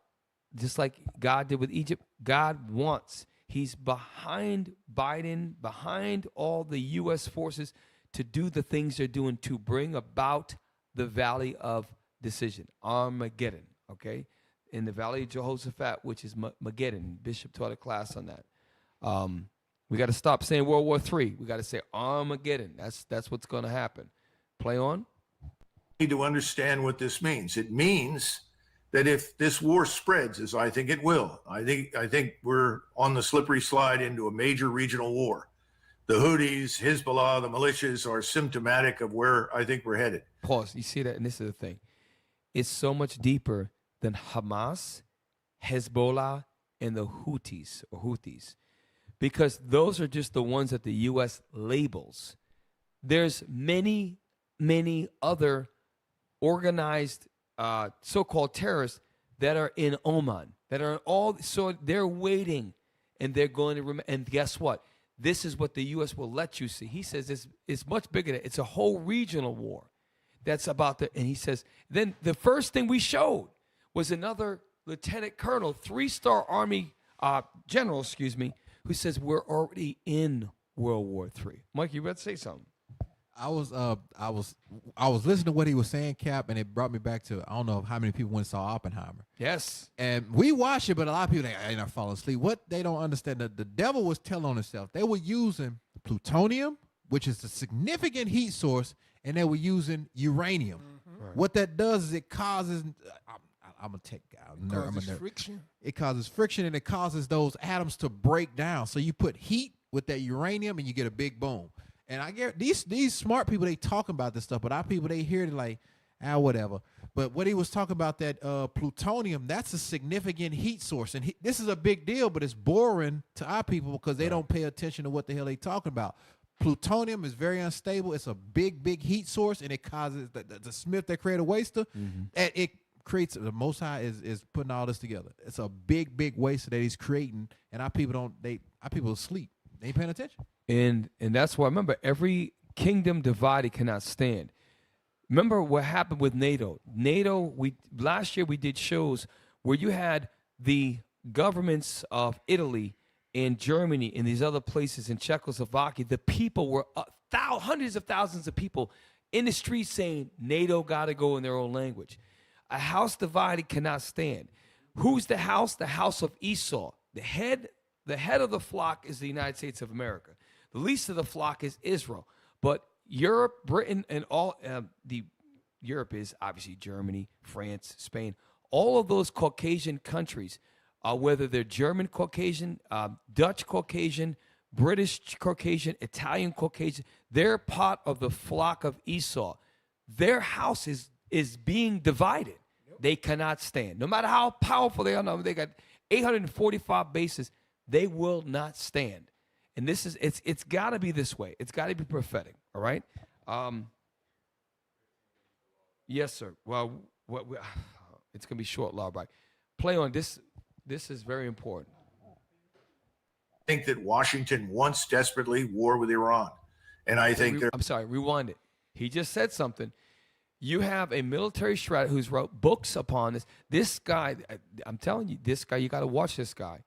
just like God did with Egypt, God wants. He's behind Biden, behind all the U.S. forces to do the things they're doing to bring about the valley of decision, Armageddon, okay? In the valley of Jehoshaphat, which is Mageddon. Bishop taught a class on that. We got to stop saying World War III. We got to say Armageddon. That's what's going to happen. Play on. Need to understand what this means. It means that if this war spreads, as I think it will, I think we're on the slippery slide into a major regional war. The Houthis, Hezbollah, the militias are symptomatic of where I think we're headed. Pause. You see that? And this is the thing. It's so much deeper than Hamas, Hezbollah, and the Houthis. Because those are just the ones that the U.S. labels. There's many, many other organized so-called terrorists that are in Oman, that are all, so they're waiting, and they're going to, and guess what? This is what the U.S. will let you see. He says it's much bigger than, it's a whole regional war that's about the, and he says, then the first thing we showed was another lieutenant colonel, 3-star Army general, who says we're already in World War III. Mike, you better say something. I was listening to what he was saying, Cap, and it brought me back to, I don't know how many people went and saw Oppenheimer. Yes. And we watched it, but a lot of people ain't not falling asleep. What they don't understand, that the devil was telling on himself. They were using plutonium, which is a significant heat source, and they were using uranium. Right. What that does is it causes, I'm a tech guy. It causes friction. It causes friction, and it causes those atoms to break down. So you put heat with that uranium, and you get a big boom. And I get these smart people, they talking about this stuff, but our people, they hear it like, whatever. But what he was talking about, that plutonium, that's a significant heat source. And this is a big deal, but it's boring to our people because they don't pay attention to what the hell they talking about. Plutonium is very unstable. It's a big, big heat source, and it causes the Smith that created a waster. And it creates, the Most High is putting all this together. It's a big, big waster that he's creating, and our people are asleep. They ain't paying attention. And that's why, remember, every kingdom divided cannot stand. Remember what happened with NATO. Last year we did shows where you had the governments of Italy and Germany and these other places in Czechoslovakia. The people were hundreds of thousands of people in the streets saying NATO got to go in their own language. A house divided cannot stand. Who's the house? The house of Esau. The head of the flock is the United States of America. The least of the flock is Israel. But Europe, Britain, and all Europe is obviously Germany, France, Spain. All of those Caucasian countries, whether they're German Caucasian, Dutch Caucasian, British Caucasian, Italian Caucasian, they're part of the flock of Esau. Their house is being divided. They cannot stand. No matter how powerful they are, they got 845 bases. They will not stand. And this is, it's got to be this way. It's got to be prophetic, all right? Yes, sir. Well, it's going to be short, Law, right? Play on this. This is very important. I think that Washington wants desperately war with Iran. And I think I'm sorry, rewind it. He just said something. You have a military strategist who's wrote books upon this. This guy, I'm telling you, this guy, you got to watch this guy.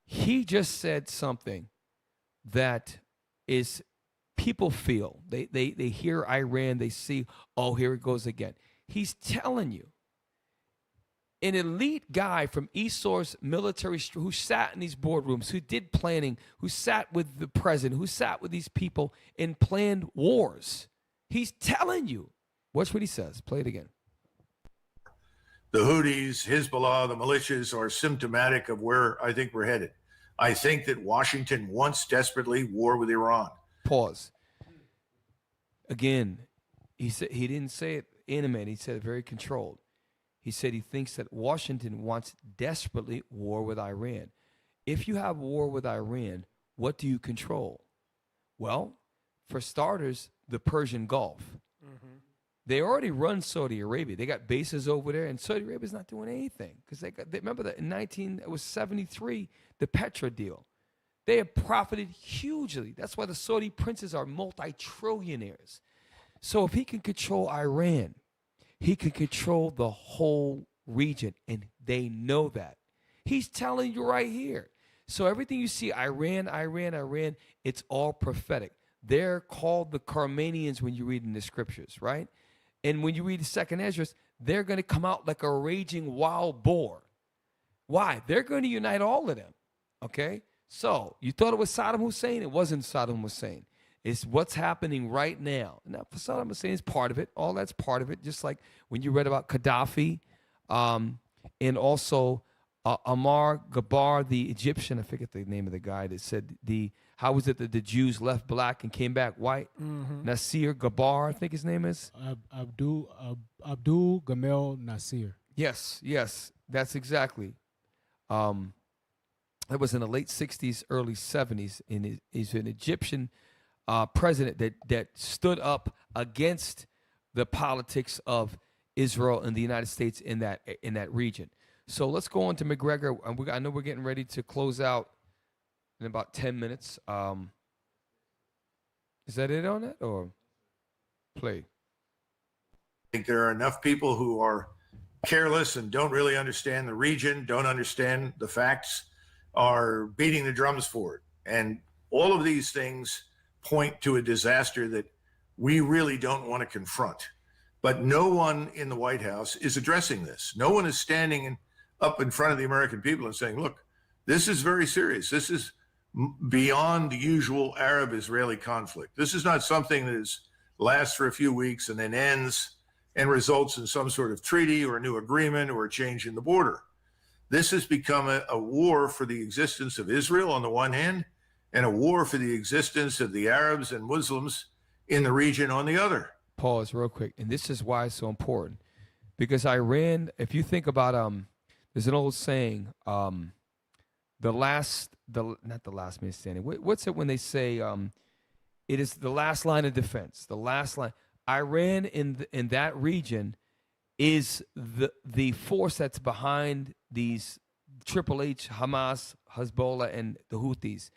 He just said something that is, people feel. They hear Iran, they see, oh, here it goes again. He's telling you, an elite guy from Esau's military, who sat in these boardrooms, who did planning, who sat with the president, who sat with these people and planned wars. He's telling you. Watch what he says. Play it again. The Houthis, Hezbollah, the militias are symptomatic of where I think we're headed. I think that Washington wants desperately war with Iran. Pause. Again, he said, he didn't say it animated. He said it very controlled. He said he thinks that Washington wants desperately war with Iran. If you have war with Iran, what do you control? Well, for starters, the Persian Gulf. Mm-hmm. They already run Saudi Arabia. They got bases over there, and Saudi Arabia's not doing anything because they remember that in 1973, the Petra deal. They have profited hugely. That's why the Saudi princes are multi-trillionaires. So if he can control Iran, he can control the whole region, and they know that. He's telling you right here. So everything you see, Iran, it's all prophetic. They're called the Carmanians when you read in the scriptures, right? And when you read the second Esdras, they're going to come out like a raging wild boar. Why? They're going to unite all of them, okay? So you thought it was Saddam Hussein? It wasn't Saddam Hussein. It's what's happening right now. Now, for Saddam Hussein is part of it. All that's part of it, just like when you read about Gaddafi and also Ammar Gabar, the Egyptian, I forget the name of the guy that said how was it that the Jews left black and came back white? Nasir Gabar, I think his name is. Abdul Gamal Nasir. Yes, that's exactly. It was in the late 60s, early 70s, and he's an Egyptian president that stood up against the politics of Israel and the United States in that region. So let's go on to McGregor. I know we're getting ready to close out in about 10 minutes. Is that it on that or play? I think there are enough people who are careless and don't really understand the region, don't understand the facts, are beating the drums for it. And all of these things point to a disaster that we really don't want to confront. But no one in the White House is addressing this. No one is standing up in front of the American people and saying, look, this is very serious. This is beyond the usual Arab-Israeli conflict. This is not something that lasts for a few weeks and then ends and results in some sort of treaty or a new agreement or a change in the border. This has become a war for the existence of Israel on the one hand, and a war for the existence of the Arabs and Muslims in the region on the other. Pause real quick. And this is why it's so important. Because Iran, if you think about, there's an old saying, not the last man standing. What's it when they say it is the last line of defense, the last line. Iran in that region is the force that's behind these Triple H, Hamas, Hezbollah, and the Houthis.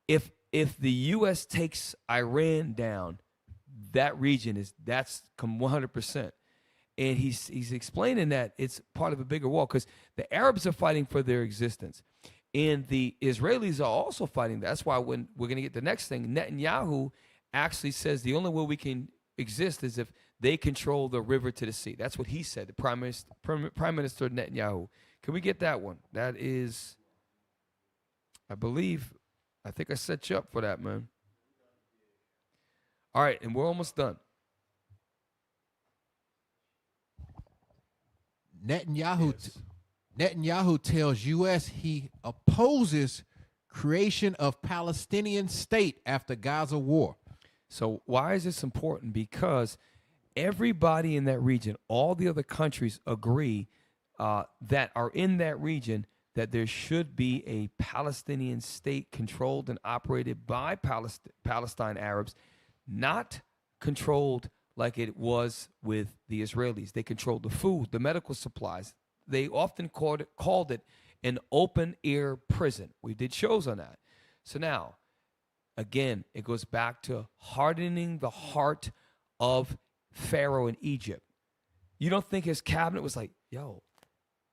If the U.S. takes Iran down, that region that's come 100%. And he's explaining that it's part of a bigger war because the Arabs are fighting for their existence. And the Israelis are also fighting. That's why when we're going to get the next thing, Netanyahu actually says the only way we can exist is if they control the river to the sea. That's what he said, the Prime Minister Netanyahu. Can we get that one? That is, I think I set you up for that, man. All right, and we're almost done. Netanyahu tells U.S. he opposes creation of Palestinian state after Gaza war. So why is this important? Because everybody in that region, all the other countries agree that are in that region that there should be a Palestinian state controlled and operated by Palestine Arabs, not controlled like it was with the Israelis. They controlled the food, the medical supplies. They often called it an open-air prison. We did shows on that. So now, again, it goes back to hardening the heart of Pharaoh in Egypt. You don't think his cabinet was like, yo,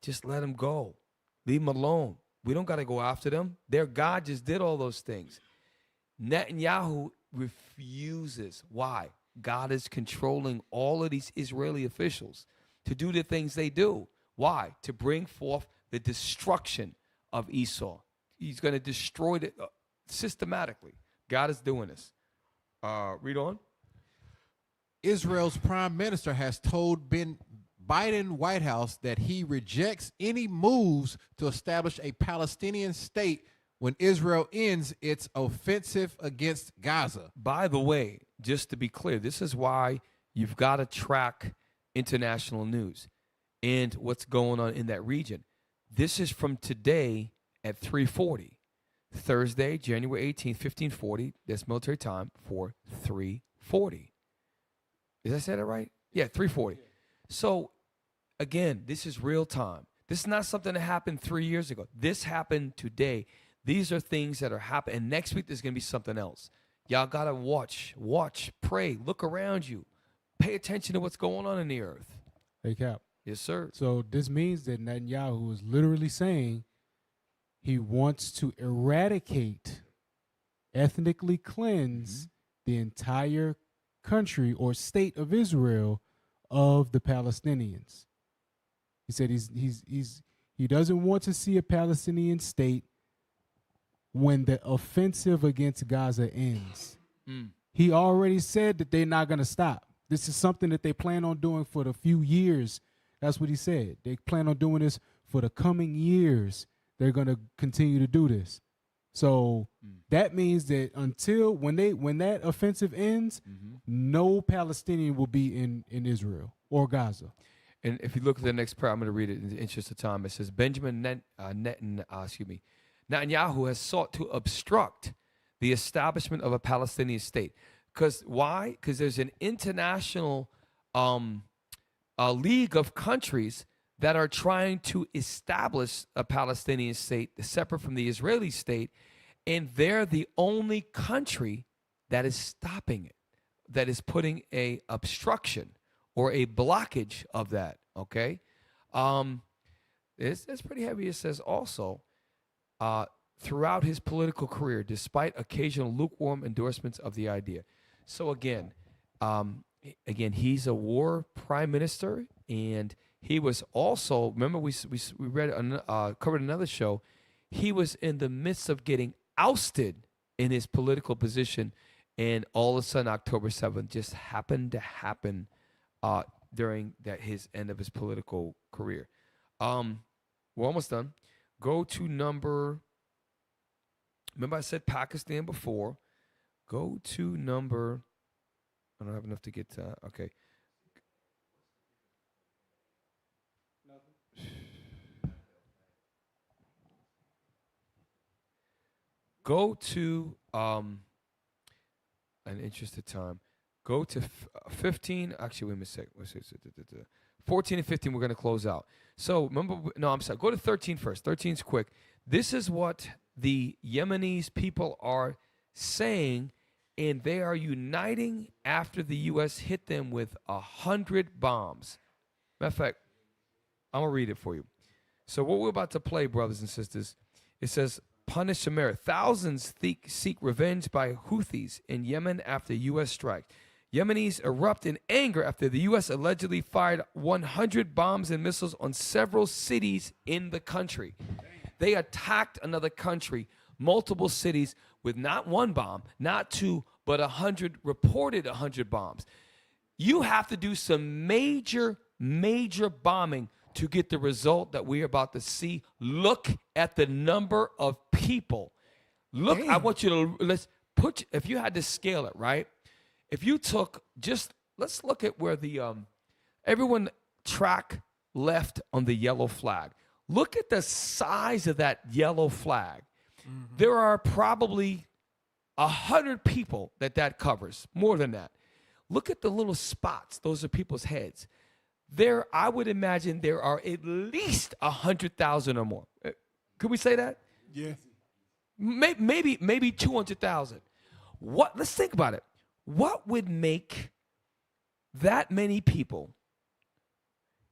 just let him go. Leave him alone. We don't got to go after them. Their God just did all those things. Netanyahu refuses. Why? God is controlling all of these Israeli officials to do the things they do. Why? To bring forth the destruction of Esau. He's going to destroy it systematically. God is doing this. Read on. Israel's prime minister has told Biden White House that he rejects any moves to establish a Palestinian state when Israel ends its offensive against Gaza. By the way, just to be clear, this is why you've got to track international news and what's going on in that region. This is from today at 3:40, Thursday, January 18th, 1540. That's military time for 3:40. Did I say that right? Yeah, 3:40. So, again, this is real time. This is not something that happened 3 years ago. This happened today. These are things that are happening. And next week, there's going to be something else. Y'all got to watch, pray, look around you. Pay attention to what's going on in the earth. Hey, Cap. Yes, sir. So this means that Netanyahu is literally saying he wants to eradicate, ethnically cleanse the entire country or state of Israel of the Palestinians. He said he doesn't want to see a Palestinian state when the offensive against Gaza ends. He already said that they're not going to stop. This is something that they plan on doing for the few years. That's what he said. They plan on doing this for the coming years. They're going to continue to do this. So that means that until when that offensive ends, no Palestinian will be in Israel or Gaza. And if you look at the next prayer, I'm going to read it in the interest of time. It says, Netanyahu has sought to obstruct the establishment of a Palestinian state. Because why? Because there's an international league of countries that are trying to establish a Palestinian state separate from the Israeli state, and they're the only country that is stopping it, that is putting a obstruction or a blockage of that, okay? It's pretty heavy. It says also, throughout his political career, despite occasional lukewarm endorsements of the idea. So again, he's a war prime minister, and he was also, remember we read covered another show. He was in the midst of getting ousted in his political position, and all of a sudden October 7th just happened to happen during his end of his political career. We're almost done. Go to number. Remember I said Pakistan before. Go to number. I don't have enough to get to. Okay. Go to, an interest of time, go to 15. Actually, wait a sec. 14 and 15, we're going to close out. So remember, no, I'm sorry. Go to 13 first. 13's quick. This is what the Yemenis people are saying, and they are uniting after the U.S. hit them with 100 bombs. Matter of fact, I'm going to read it for you. So what we're about to play, brothers and sisters, it says, punish America. Thousands seek revenge by Houthis in Yemen after U.S. strike. Yemenis erupt in anger after the U.S. allegedly fired 100 bombs and missiles on several cities in the country. They attacked another country, multiple cities, with not one bomb, not two, but 100, reported 100 bombs. You have to do some major bombing to get the result that we're about to see. Look at the number of people. Look, I want you to, if you had to scale it, right? If you took let's look at where the, everyone track left on the yellow flag. Look at the size of that yellow flag. There are probably 100 people that covers, more than that. Look at the little spots. Those are people's heads. There, I would imagine there are at least 100,000 or more. Could we say that? Yeah. Maybe 200,000. Let's think about it. What would make that many people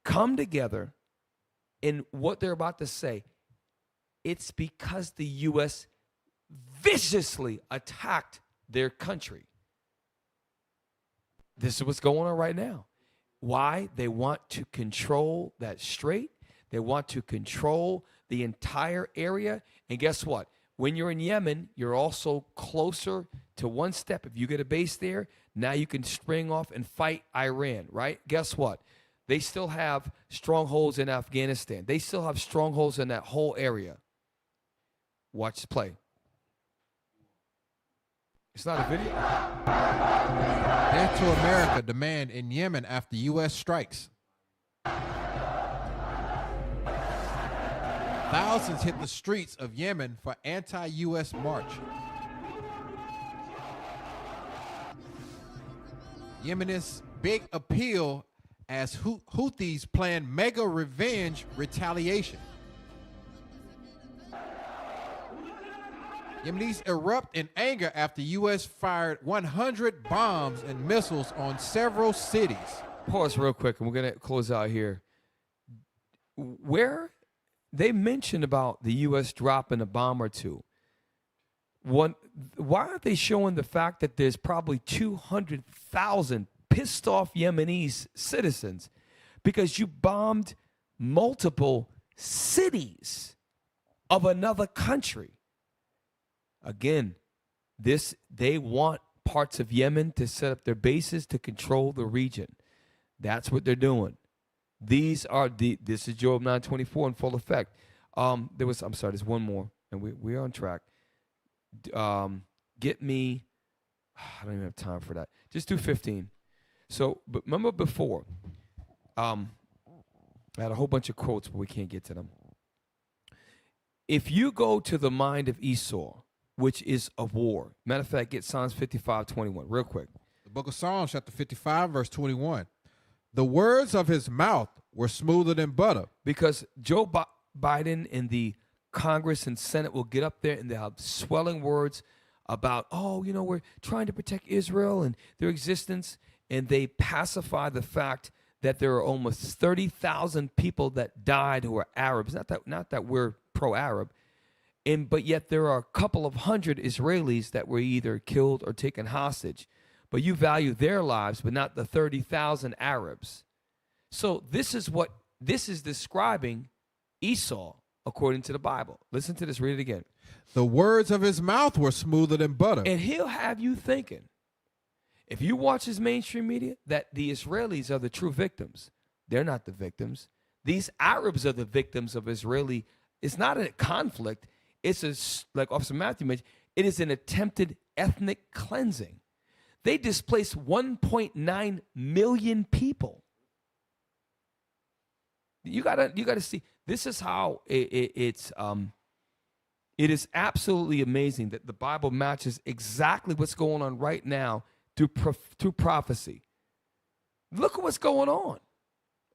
come together in what they're about to say? It's because the U.S. viciously attacked their country. This is what's going on right now. Why? They want to control that strait. They want to control the entire area. And guess what? When you're in Yemen, you're also closer to one step. If you get a base there, now you can spring off and fight Iran, right? Guess what? They still have strongholds in Afghanistan. They still have strongholds in that whole area. Watch this play. It's not a video. Death to America demand in Yemen after U.S. strikes. Thousands hit the streets of Yemen for anti-U.S. march. Yemenis' big appeal as Houthis plan mega revenge retaliation. Yemenis erupt in anger after U.S. fired 100 bombs and missiles on several cities. Pause real quick, and we're going to close out here. Where they mentioned about the U.S. dropping a bomb or two. why aren't they showing the fact that there's probably 200,000 pissed off Yemenis citizens because you bombed multiple cities of another country? Again, they want parts of Yemen to set up their bases to control the region. That's what they're doing. This is Job 9:24 in full effect. There's one more, and we're on track. Get me, I don't even have time for that. Just do 15. So, but remember before, I had a whole bunch of quotes, but we can't get to them. If you go to the mind of Esau, which is of war. Matter of fact, get Psalms 55:21 real quick. The book of Psalms, chapter 55, verse 21. The words of his mouth were smoother than butter. Because Joe Biden and the Congress and Senate will get up there and they'll have swelling words about, we're trying to protect Israel and their existence. And they pacify the fact that there are almost 30,000 people that died who are Arabs. Not that we're pro-Arab. But yet there are a couple of hundred Israelis that were either killed or taken hostage. But you value their lives, but not the 30,000 Arabs. So this is describing Esau according to the Bible. Listen to this, read it again. The words of his mouth were smoother than butter. And he'll have you thinking, if you watch his mainstream media, that the Israelis are the true victims. They're not the victims. These Arabs are the victims of Israeli. It's not a conflict. It's like Officer Matthew mentioned, it is an attempted ethnic cleansing. They displaced 1.9 million people. You gotta see. This is how it is absolutely amazing that the Bible matches exactly what's going on right now through prophecy. Look at what's going on.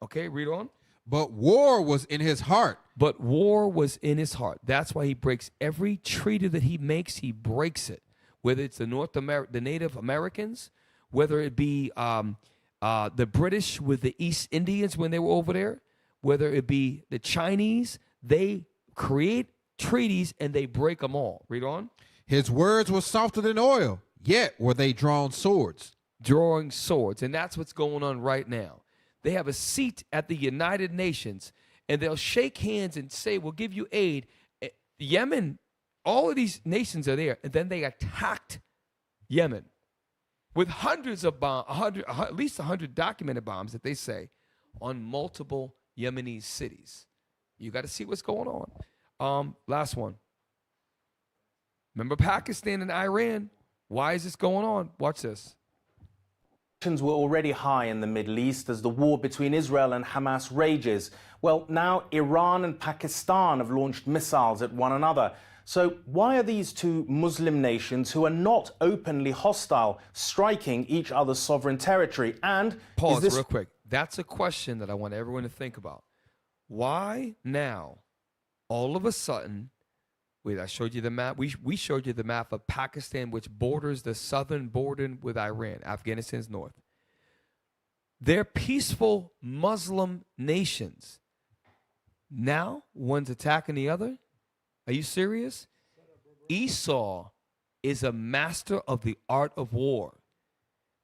Okay, read on. But war was in his heart. But war was in his heart. That's why he breaks every treaty that he makes. He breaks it. Whether it's the Native Americans, whether it be the British with the East Indians when they were over there, whether it be the Chinese, they create treaties and they break them all. Read on. His words were softer than oil, yet were they drawn swords. Drawing swords. And that's what's going on right now. They have a seat at the United Nations, and they'll shake hands and say, we'll give you aid. Yemen, all of these nations are there, and then they attacked Yemen with hundreds of bombs, at least 100 documented bombs that they say, on multiple Yemeni cities. You got to see what's going on. Last one. Remember Pakistan and Iran? Why is this going on? Watch this. Tensions were already high in the Middle East as the war between Israel and Hamas rages. Well, now Iran and Pakistan have launched missiles at one another. So why are these two Muslim nations who are not openly hostile striking each other's sovereign territory? And pause real quick. That's a question that I want everyone to think about. Why now, all of a sudden, wait, I showed you the map. We showed you the map of Pakistan, which borders the southern border with Iran. Afghanistan's north. They're peaceful Muslim nations. Now, one's attacking the other? Are you serious? Esau is a master of the art of war.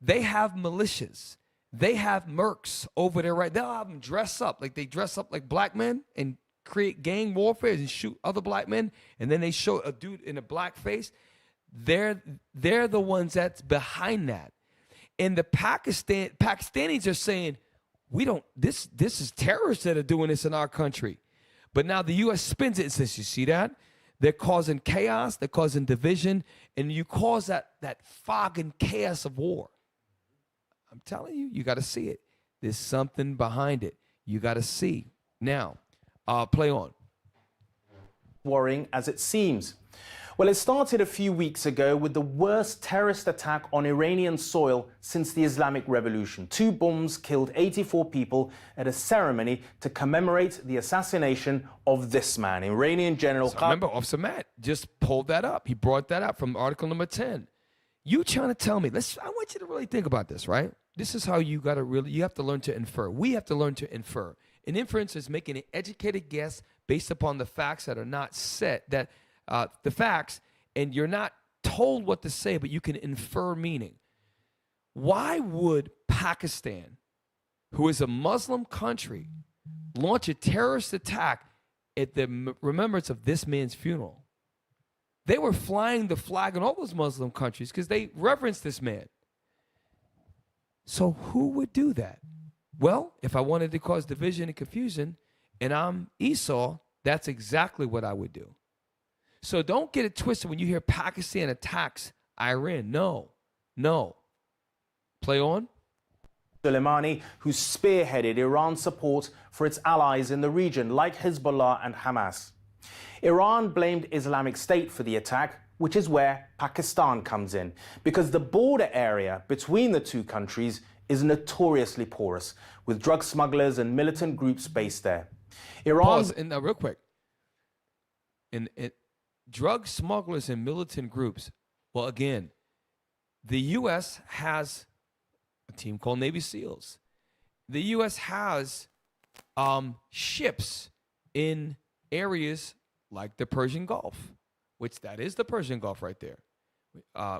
They have militias. They have mercs over there, right? They'll have them dress up. Like they dress up like black men and create gang warfare and shoot other black men, and then they show a dude in a black face. They're the ones that's behind that. And the Pakistanis are saying, we don't, this is terrorists that are doing this in our country. But now the U.S. spins it and says, you see that? They're causing chaos, they're causing division, and you cause that fog and chaos of war. I'm telling you, you got to see it. There's something behind it. You got to see. Now, play on. Worrying as it seems. Well, it started a few weeks ago with the worst terrorist attack on Iranian soil since the Islamic Revolution. 2 bombs killed 84 people at a ceremony to commemorate the assassination of this man, Iranian General. So remember, Officer Matt just pulled that up. He brought that up from article number 10. You trying to tell me, I want you to really think about this, right? This is how you have to learn to infer. We have to learn to infer. An inference is making an educated guess based upon the facts that are not set, the facts, and you're not told what to say, but you can infer meaning. Why would Pakistan, who is a Muslim country, launch a terrorist attack at the remembrance of this man's funeral? They were flying the flag in all those Muslim countries because they reverenced this man. So who would do that? Well, if I wanted to cause division and confusion and I'm Esau, that's exactly what I would do. So don't get it twisted when you hear Pakistan attacks Iran. No. Play on. Soleimani, who spearheaded Iran's support for its allies in the region, like Hezbollah and Hamas. Iran blamed Islamic State for the attack, which is where Pakistan comes in, because the border area between the two countries is notoriously porous, with drug smugglers and militant groups based there. Pause, and real quick. Drug smugglers and militant groups, well, again, the U.S. has a team called Navy SEALs. The U.S. has ships in areas like the Persian Gulf, which that is the Persian Gulf right there.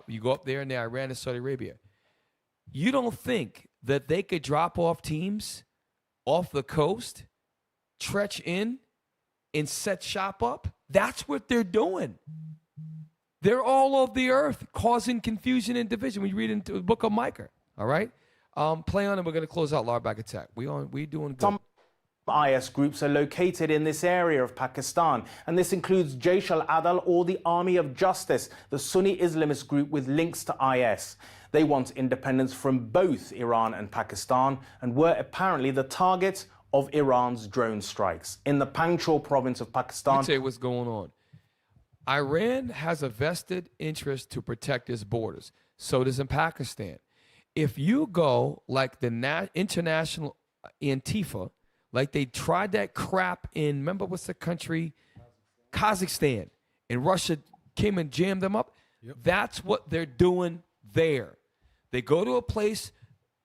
You go up there in Iran and Saudi Arabia. You don't think that they could drop off teams off the coast, trench in, and set shop up? That's what they're doing. They're all over the earth causing confusion and division. When you read into the book of Micah, all right? Play on, and we're going to close out Lar Back Attack. We doing good. Some IS groups are located in this area of Pakistan, and this includes Jaish al-Adal, or the Army of Justice, the Sunni Islamist group with links to IS. They want independence from both Iran and Pakistan, and were apparently the target of Iran's drone strikes. In the Panjshir province of Pakistan... Let me tell you what's going on. Iran has a vested interest to protect its borders. So does in Pakistan. If you go like the international Antifa, like they tried that crap in, remember what's the country? Kazakhstan. And Russia came and jammed them up. Yep. That's what they're doing there. They go to a place,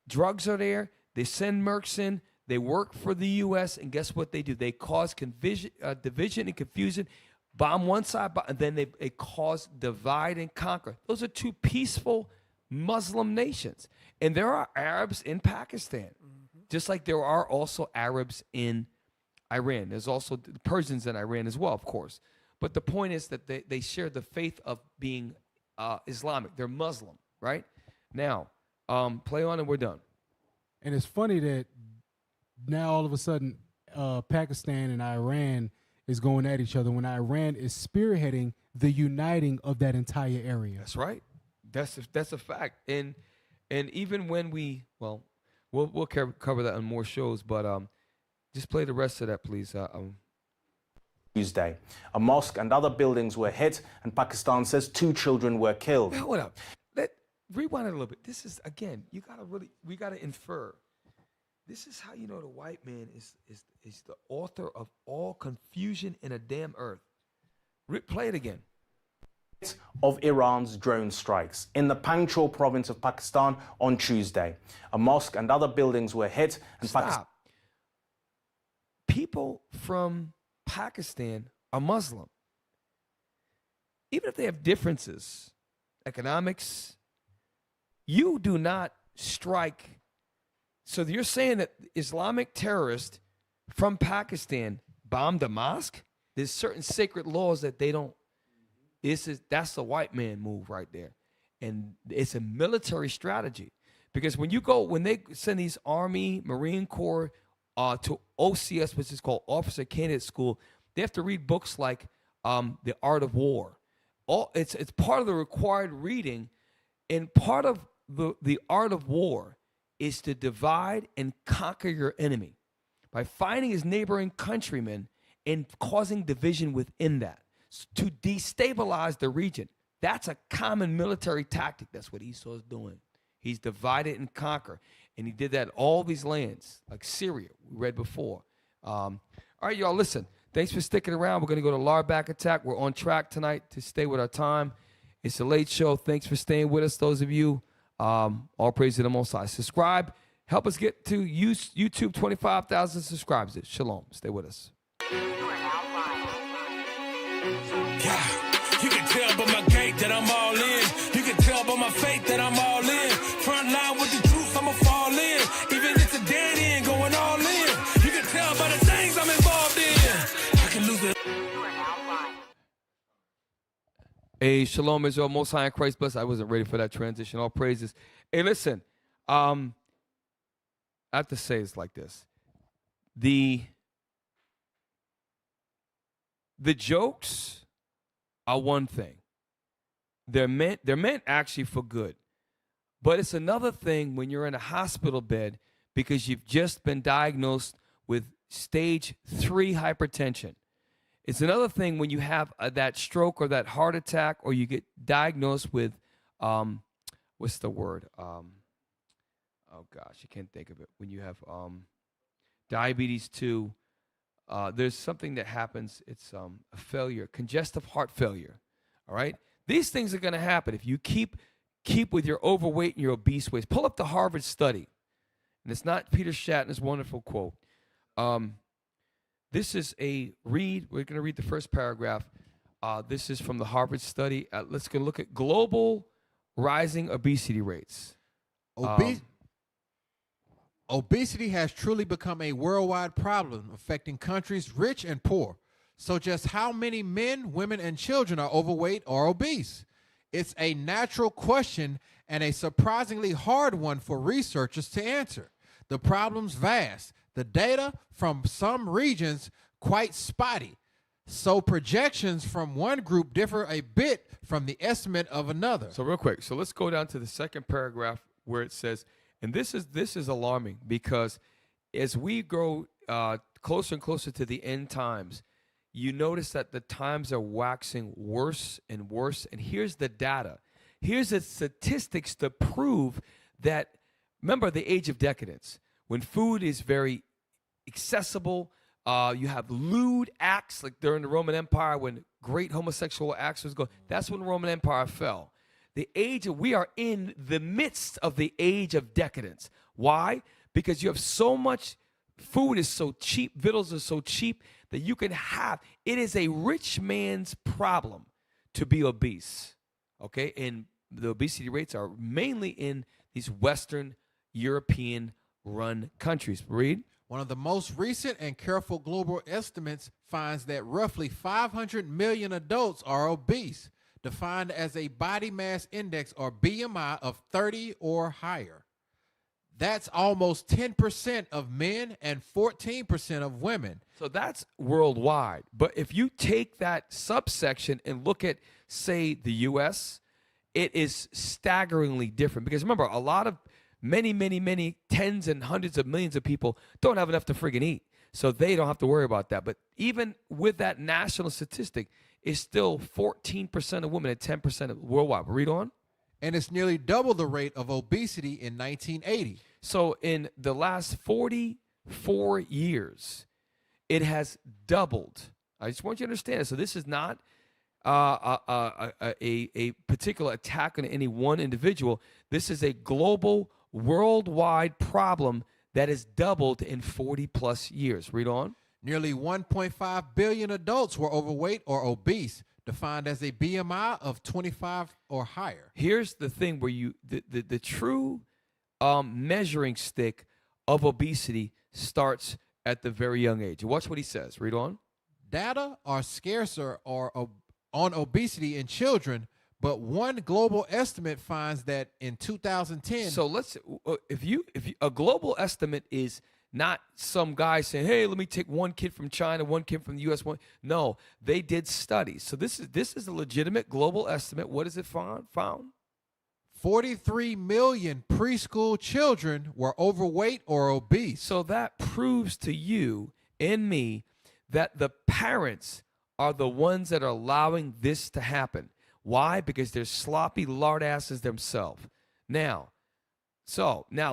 drugs are there, they send mercs in, they work for the U.S., and guess what they do? They cause division and confusion, bomb one side, and then they cause divide and conquer. Those are two peaceful Muslim nations. And there are Arabs in Pakistan, just like there are also Arabs in Iran. There's also the Persians in Iran as well, of course. But the point is that they share the faith of being Islamic. They're Muslim, right? Now, play on and we're done. And it's funny that now all of a sudden Pakistan and Iran is going at each other when Iran is spearheading the uniting of that entire area. That's right. That's a fact. And even when we'll cover that on more shows, but just play the rest of that, please. Tuesday, a mosque and other buildings were hit, and Pakistan says 2 children were killed. Wait, hold up. Rewind it a little bit. This is, again, we gotta infer. This is how you know the white man is the author of all confusion in a damn earth. Play it again. Of Iran's drone strikes in the Panjshir province of Pakistan on Tuesday. A mosque and other buildings were hit. And Stop. People from Pakistan are Muslim. Even if they have differences, economics, you do not strike. So you're saying that Islamic terrorists from Pakistan bombed a mosque? There's certain sacred laws that they don't. That's the white man move right there. And it's a military strategy. Because when they send these Army, Marine Corps to OCS, which is called Officer Candidate School, they have to read books like The Art of War. It's part of the required reading, and part of the art of war is to divide and conquer your enemy by finding his neighboring countrymen and causing division within that to destabilize the region. That's a common military tactic. That's what Esau's doing. He's divided and conquer. And he did that in all these lands, like Syria, we read before. All right, y'all, listen. Thanks for sticking around. We're going to go to Lar Back Attack. We're on track tonight to stay with our time. It's a late show. Thanks for staying with us, those of you. All praise to the Most High. Subscribe. Help us get to YouTube 25,000 subscribers. Shalom. Stay with us. Yeah, you can tell by my game gate that I'm all in. You can tell by my faith that I'm all in. Front line with the truth, I'ma fall in. Even if it's a dead end, going all in. You can tell by the things I'm involved in. I can lose it. Hey, shalom, Israel, Most High in Christ bless. I wasn't ready for that transition. All praises. Hey, listen, I have to say it's like this. The jokes are one thing. They're meant actually for good. But it's another thing when you're in a hospital bed because you've just been diagnosed with stage 3 hypertension. It's another thing when you have that stroke or that heart attack, or you get diagnosed with, what's the word? Oh gosh, I can't think of it. When you have diabetes 2, there's something that happens. It's a failure, congestive heart failure. All right, these things are going to happen if you keep with your overweight and your obese ways. Pull up the Harvard study, and it's not Peter Shatner's wonderful quote. This is a read. We're going to read the first paragraph. This is from the Harvard study. Let's go look at global rising obesity rates. Obesity has truly become a worldwide problem affecting countries rich and poor. So just how many men, women, and children are overweight or obese? It's a natural question and a surprisingly hard one for researchers to answer. The problem's vast. The data from some regions quite spotty. So projections from one group differ a bit from the estimate of another. So real quick, so let's go down to the second paragraph where it says, and this is alarming because as we grow closer and closer to the end times, you notice that the times are waxing worse and worse. And here's the data. Here's the statistics to prove that, remember the age of decadence. When food is very accessible, you have lewd acts like during the Roman Empire when great homosexual acts was going. That's when the Roman Empire fell. We are in the midst of the age of decadence. Why? Because you have so much, food is so cheap, victuals are so cheap that you can have, it is a rich man's problem to be obese. Okay? And the obesity rates are mainly in these Western European run countries. Read. One of the most recent and careful global estimates finds that roughly 500 million adults are obese, defined as a body mass index or BMI of 30 or higher. That's almost 10% of men and 14% of women. So that's worldwide. But if you take that subsection and look at, say, the U.S., it is staggeringly different. Because remember, a lot of many tens and hundreds of millions of people don't have enough to friggin' eat. So they don't have to worry about that. But even with that national statistic, it's still 14% of women and 10% of worldwide. Read on. And it's nearly double the rate of obesity in 1980. So in the last 44 years, it has doubled. I just want you to understand it. So this is not a particular attack on any one individual. This is a global, worldwide problem that has doubled in 40 plus years. Read on. Nearly 1.5 billion adults were overweight or obese, defined as a BMI of 25 or higher. Here's the thing where the true measuring stick of obesity starts at the very young age. Watch what he says. Read on. Data are scarcer on obesity in children, but one global estimate finds that in 2010. So let's if a global estimate is not some guy saying, "Hey, let me take one kid from China, one kid from the U.S." One. No, they did studies. So this is a legitimate global estimate. What is it found? 43 million preschool children were overweight or obese. So that proves to you and me that the parents are the ones that are allowing this to happen. Why? Because they're sloppy lard asses themselves. Now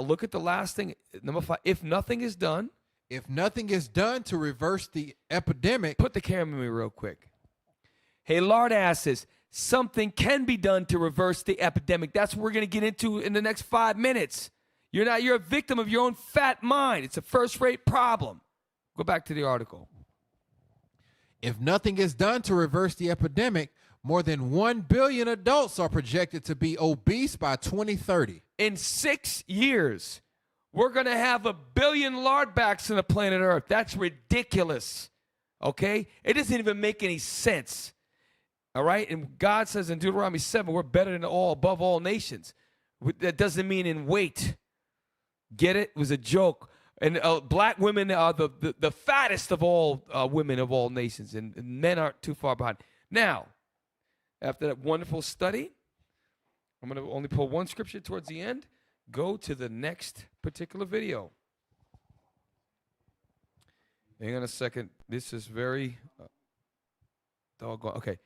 look at the last thing, number 5. If nothing is done to reverse the epidemic. Put the camera on me real quick. Hey, lard asses, something can be done to reverse the epidemic. That's what we're going to get into in the next 5 minutes. You're a victim of your own fat mind. It's a first-rate problem. Go back to the article. If nothing is done to reverse the epidemic, More than 1 billion adults are projected to be obese by 2030. In 6 years, we're going to have 1 billion lardbacks on the planet Earth. That's ridiculous. Okay? It doesn't even make any sense. All right? And God says in Deuteronomy 7, we're better than all, above all nations. That doesn't mean in weight. Get it? It was a joke. And black women are the fattest of all women of all nations, and men aren't too far behind. Now, after that wonderful study, I'm going to only pull one scripture towards the end. Go to the next particular video. Hang on a second. This is very doggone. Okay.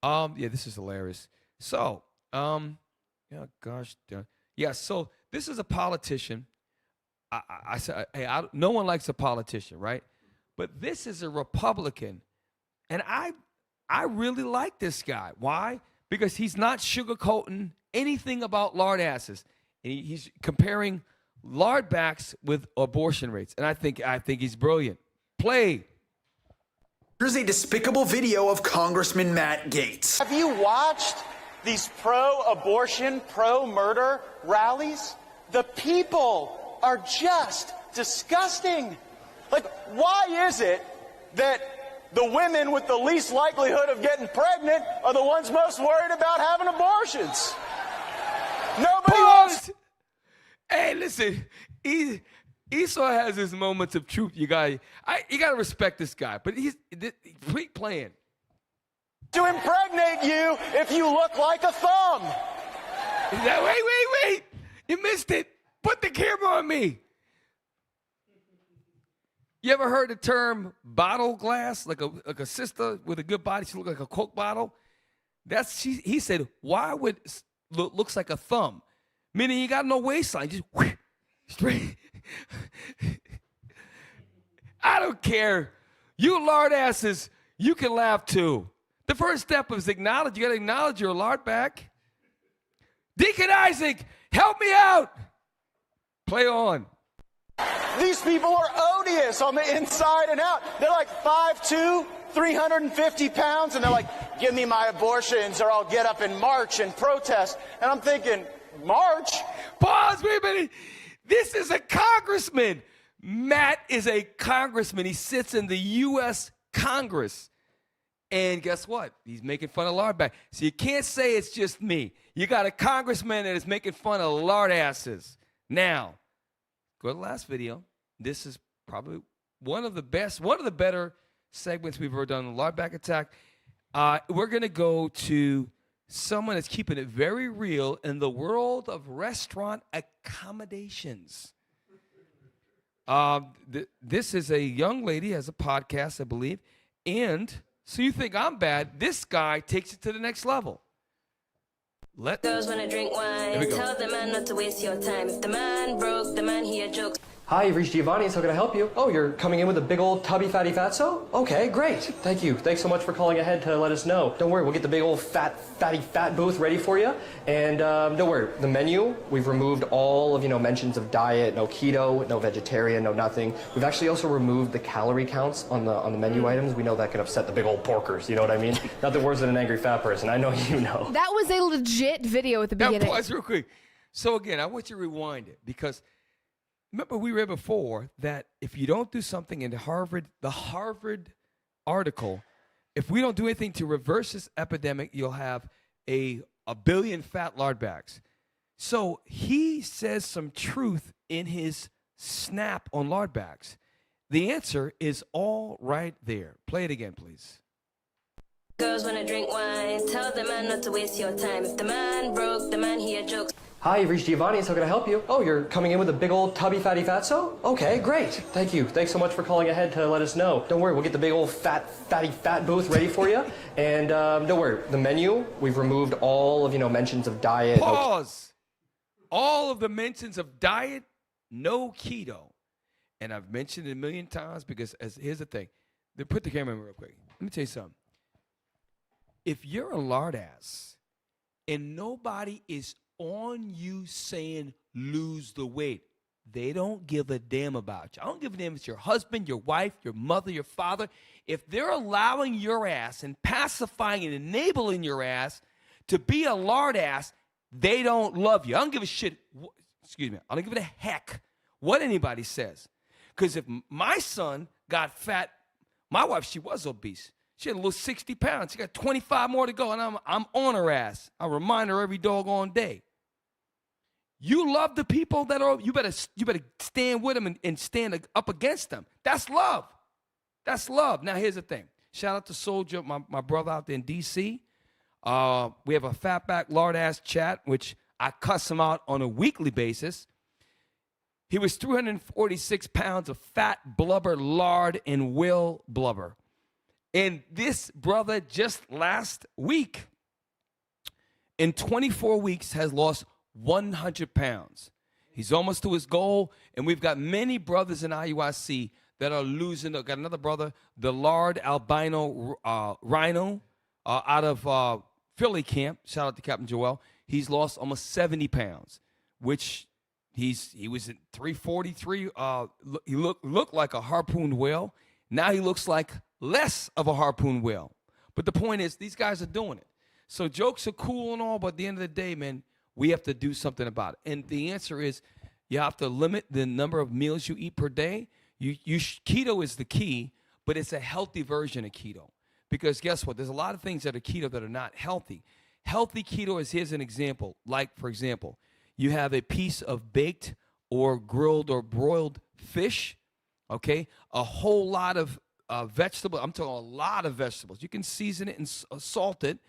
Yeah, this is hilarious. So, yeah, gosh, yeah. So this is a politician. I said, hey, no one likes a politician, right? But this is a Republican, and I really like this guy. Why? Because he's not sugarcoating anything about lard asses. And he's comparing lardbacks with abortion rates. And I think he's brilliant. Play. Here's a despicable video of Congressman Matt Gaetz. Have you watched these pro-abortion, pro-murder rallies? The people are just disgusting. Like, why is it that the women with the least likelihood of getting pregnant are the ones most worried about having abortions? Nobody wants. Hey, listen, Esau has his moments of truth. You got to respect this guy, but he's playing. To impregnate you if you look like a thumb. Wait. You missed it. Put the camera on me. You ever heard the term bottle glass? Like a sister with a good body, she look like a Coke bottle. He said, why would looks like a thumb? Meaning you got no waistline, just straight. I don't care. You lard asses, you can laugh too. The first step is acknowledge. You got to acknowledge you're a lard back. Deacon Isaac, help me out. Play on. These people are odious on the inside and out. They're like 5'2", 350 pounds, and they're like, give me my abortions or I'll get up and march and protest. And I'm thinking, march? Pause, wait a minute. This is a congressman. Matt is a congressman. He sits in the U.S. Congress. And guess what? He's making fun of lardback. So you can't say it's just me. You got a congressman that is making fun of lard asses. Now, go to the last video. This is probably one of the better segments we've ever done on the lardback attack. We're going to go to someone that's keeping it very real in the world of restaurant accommodations. This is a young lady, has a podcast, I believe. And so you think I'm bad. This guy takes it to the next level. Girls wanna drink wine. Tell the man not to waste your time. If the man broke, the man here jokes. Hi, you've reached Giovanni's. How can I help you? Oh, you're coming in with a big old tubby fatty fatso? Okay, great. Thank you. Thanks so much for calling ahead to let us know. Don't worry, we'll get the big old fatty fat booth ready for you. And don't worry, the menu, we've removed all of, mentions of diet, no keto, no vegetarian, no nothing. We've actually also removed the calorie counts on the menu items. We know that could upset the big old porkers, you know what I mean? Nothing worse than an angry fat person. I know you know. That was a legit video at the beginning. Now, pause real quick. So again, I want you to rewind it because remember, we read before that if you don't do something in the Harvard article, if we don't do anything to reverse this epidemic, you'll have a billion fat lardbacks. So he says some truth in his snap on lardbacks. The answer is all right there. Play it again, please. Girls wanna drink wine. Tell the man not to waste your time. If the man broke, the man here jokes. Hi, you've reached Giovanni's. How can I help you? Oh, you're coming in with a big old tubby fatty fatso? Okay, great. Thank you. Thanks so much for calling ahead to let us know. Don't worry, we'll get the big old fatty fat booth ready for you. And don't worry, the menu, we've removed all of, mentions of diet. Pause. All of the mentions of diet, no keto. And I've mentioned it a million times because here's the thing. Put the camera in real quick. Let me tell you something. If you're a lard ass and nobody is on you saying lose the weight, They don't give a damn about you. I don't give a damn if it's your husband, your wife, your mother, your father. If they're allowing your ass and pacifying and enabling your ass to be a lard ass, they don't love you. I don't give a shit. Excuse me. I don't give it a heck what anybody says. Because if my son got fat, my wife, she was obese. She had a little 60 pounds. She got 25 more to go, and I'm on her ass. I remind her every doggone day. You love the people that are, you better stand with them and stand up against them. That's love. That's love. Now, here's the thing. Shout out to Soldier, my brother out there in D.C. We have a fatback lard-ass chat, which I cuss him out on a weekly basis. He was 346 pounds of fat blubber, lard, and will blubber. And this brother just last week, in 24 weeks, has lost 100 pounds. He's almost to his goal, and we've got many brothers in IUIC that are losing. I've got another brother, the lard albino rhino out of Philly camp. Shout out to Captain Joel. He's lost almost 70 pounds, which he was at 343. He looked like a harpooned whale. Now he looks like less of a harpoon whale. But the point is, these guys are doing it. So jokes are cool and all, but at the end of the day, man, we have to do something about it. And the answer is you have to limit the number of meals you eat per day. Keto is the key, but it's a healthy version of keto. Because guess what? There's a lot of things that are keto that are not healthy. Healthy keto is, here's an example. Like, for example, you have a piece of baked or grilled or broiled fish, okay? A whole lot of vegetables. I'm talking a lot of vegetables. You can season it and salt it.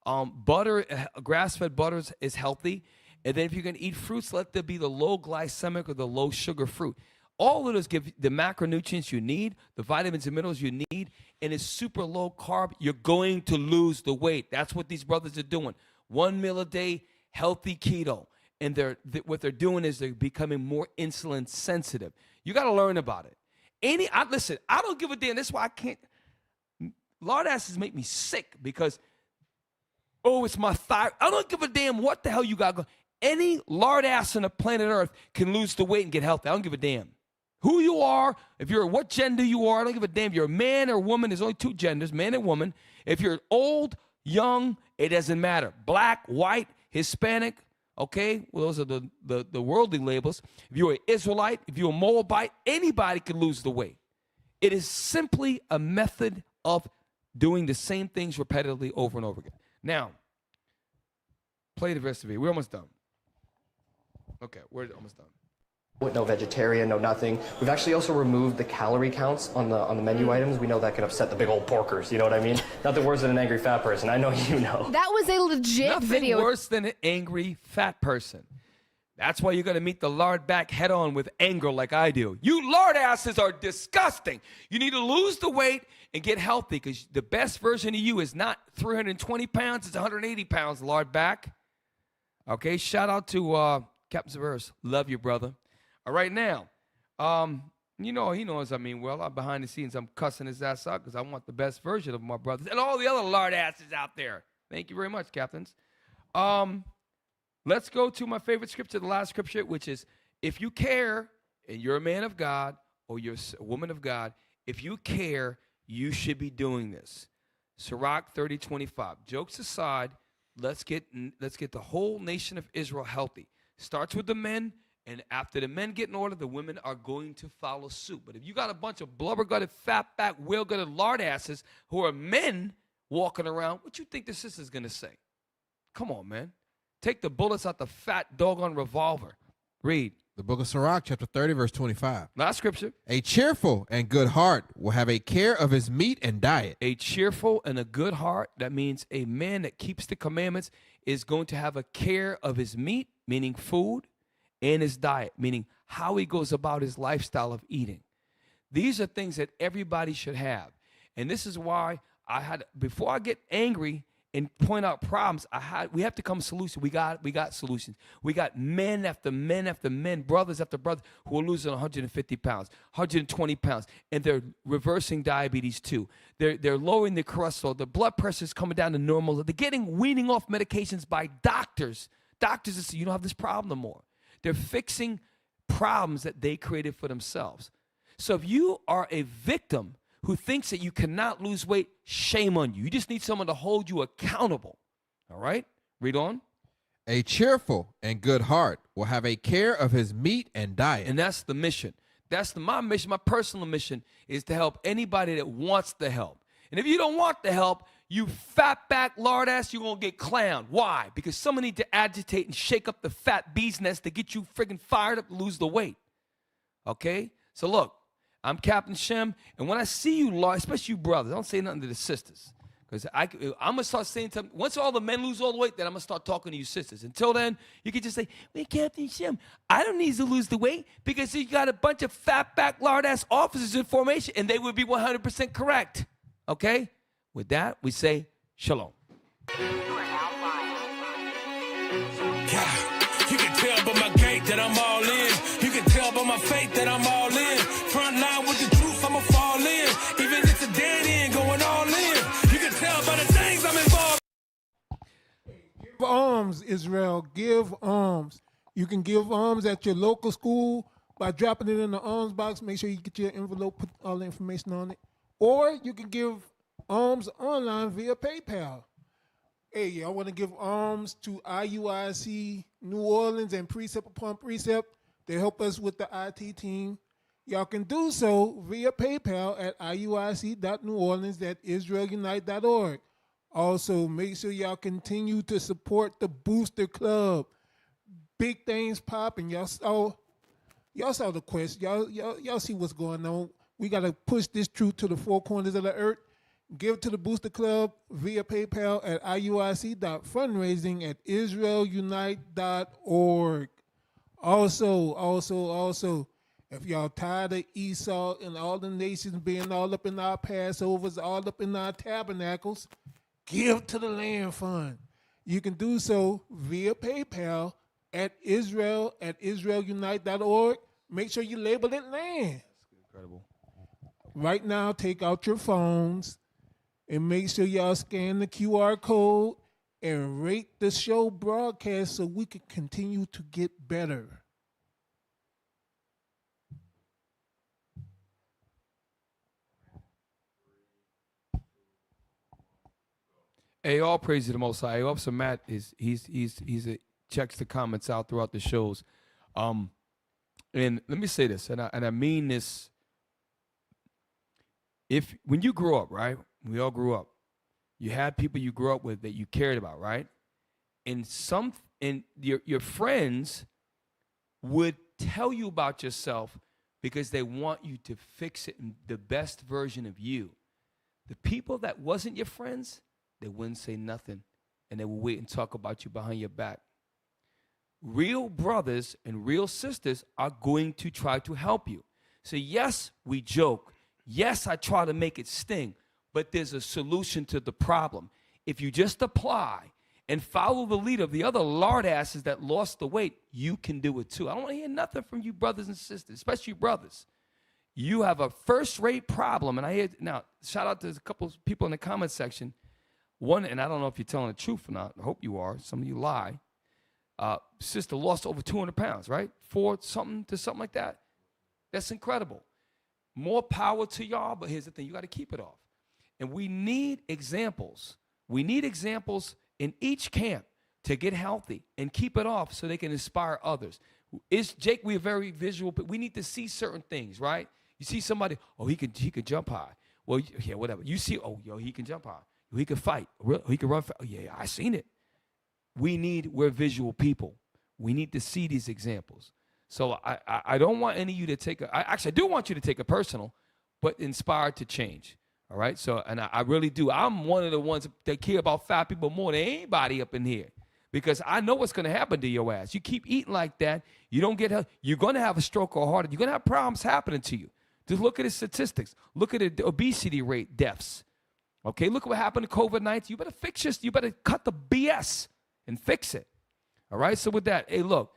Butter, grass-fed butter is healthy. And then if you're going to eat fruits, let there be the low glycemic or the low sugar fruit. All of those give the macronutrients you need, the vitamins and minerals you need, and it's super low carb. You're going to lose the weight. That's what these brothers are doing. 1 meal a day, healthy keto. And what they're doing is they're becoming more insulin sensitive. You got to learn about it. Listen, I don't give a damn. That's why I can't. Lard asses make me sick because, oh, it's my thyroid. I don't give a damn what the hell you got going. Any lard ass on the planet Earth can lose the weight and get healthy. I don't give a damn who you are. If you're what gender you are, I don't give a damn. If you're a man or woman. There's only two genders, man and woman. If you're old, young, it doesn't matter. Black, white, Hispanic. Okay, well, those are the worldly labels. If you're an Israelite, if you're a Moabite, anybody can lose the weight. It is simply a method of doing the same things repetitively over and over again. Now, play the rest of it. We're almost done. Okay, we're almost done. No vegetarian, no nothing. We've actually also removed the calorie counts on the menu items. We know that can upset the big old porkers, you know what I mean? Nothing worse than an angry fat person. I know you know. That was a legit video. Nothing worse than an angry fat person. That's why you're going to meet the lard back head on with anger like I do. You lard asses are disgusting. You need to lose the weight and get healthy because the best version of you is not 320 pounds. It's 180 pounds, lard back. Okay, shout out to Captain Severus. Love you, brother. All right, now, you know, he knows I mean well. I'm behind the scenes. I'm cussing his ass out because I want the best version of my brothers and all the other lard asses out there. Thank you very much, captains. Let's go to my favorite scripture, the last scripture, which is, if you care, and you're a man of God or you're a woman of God, if you care, you should be doing this. Sirach 30:25. Jokes aside, let's get the whole nation of Israel healthy. Starts with the men. And after the men get in order, the women are going to follow suit. But if you got a bunch of blubber-gutted, fat-back, whale-gutted lard asses who are men walking around, what you think the sister's going to say? Come on, man. Take the bullets out the fat doggone revolver. Read. The book of Sirach, chapter 30, verse 25. Last scripture. A cheerful and good heart will have a care of his meat and diet. A cheerful and a good heart, that means a man that keeps the commandments is going to have a care of his meat, meaning food, and his diet, meaning how he goes about his lifestyle of eating. These are things that everybody should have. And this is why before I get angry and point out problems, we have to come solution. We got solutions. We got men after men after men, brothers after brothers who are losing 150 pounds, 120 pounds, and they're reversing diabetes too. They're lowering their cholesterol. The blood pressure is coming down to normal. They're weaning off medications by doctors. Doctors that say, you don't have this problem no more. They're fixing problems that they created for themselves. So if you are a victim who thinks that you cannot lose weight, shame on you. You just need someone to hold you accountable. All right? Read on. A cheerful and good heart will have a care of his meat and diet. And that's the mission. My mission, my personal mission, is to help anybody that wants the help. And if you don't want the help, you fat back lard ass, you're going to get clowned. Why? Because someone needs to agitate and shake up the fat bee's nest to get you friggin' fired up to lose the weight. Okay? So look, I'm Captain Shem, and when I see you, especially you brothers, don't say nothing to the sisters. Because I'm going to start saying something. Once all the men lose all the weight, then I'm going to start talking to you sisters. Until then, you can just say, wait, Captain Shem, I don't need to lose the weight because you got a bunch of fat back lard ass officers in formation, and they would be 100% correct. Okay? With that, we say shalom. You can tell by my gait that I'm all in. You can tell by my faith that I'm all in. Front line with the truth, I'ma fall in. Even if it's a dead end, going all in. You can tell by the things I'm involved. Give alms, Israel. Give alms. You can give alms at your local school by dropping it in the alms box. Make sure you get your envelope, put all the information on it. Or you can give alms online via PayPal. Hey, y'all want to give alms to IUIC New Orleans and Precept Upon Precept? They help us with the IT team. Y'all can do so via PayPal at iuic.neworleans@israelunite.org. Also, make sure y'all continue to support the Booster Club. Big things popping. Y'all saw the quest. Y'all see what's going on. We got to push this truth to the four corners of the earth. Give to the Booster Club via PayPal at iuic.fundraising@israelunite.org. Also, if y'all tired of Esau and all the nations being all up in our Passovers, all up in our tabernacles, give to the land fund. You can do so via PayPal at israelunite.org. Make sure you label it land. That's incredible. Right now, take out your phones and make sure y'all scan the QR code and rate the show broadcast so we can continue to get better. Hey, all praise to the Most High. Officer Matt checks the comments out throughout the shows. And let me say this, and I mean this. When you grow up, right? We all grew up. You had people you grew up with that you cared about, right? And your friends would tell you about yourself because they want you to fix it in the best version of you. The people that wasn't your friends, they wouldn't say nothing, and they would wait and talk about you behind your back. Real brothers and real sisters are going to try to help you. So yes, we joke. Yes, I try to make it sting, but there's a solution to the problem. If you just apply and follow the lead of the other lard asses that lost the weight, you can do it too. I don't want to hear nothing from you brothers and sisters, especially brothers. You have a first-rate problem, and I hear now. Shout out to a couple of people in the comment section. One, and I don't know if you're telling the truth or not. I hope you are. Some of you lie. Sister lost over 200 pounds, right? 4 something to something like that. That's incredible. More power to y'all, but here's the thing. You got to keep it off. And we need examples. We need examples in each camp to get healthy and keep it off so they can inspire others. Jake, we're very visual, but we need to see certain things, right? You see somebody, oh, he could jump high. Well, yeah, whatever. You see, oh, yo, he can jump high. He can fight. He can run fast. Oh, yeah, I seen it. We're visual people. We need to see these examples. So I don't want any of you to take I do want you to take it personal, but inspired to change. All right? So, and I really do. I'm one of the ones that care about fat people more than anybody up in here because I know what's going to happen to your ass. You keep eating like that, you don't get help. You're going to have a stroke or a heart. You're going to have problems happening to you. Just look at the statistics. Look at the obesity rate, deaths. Okay, look at what happened to COVID-19. You better fix this. You better cut the BS and fix it. All right? So with that, hey, look,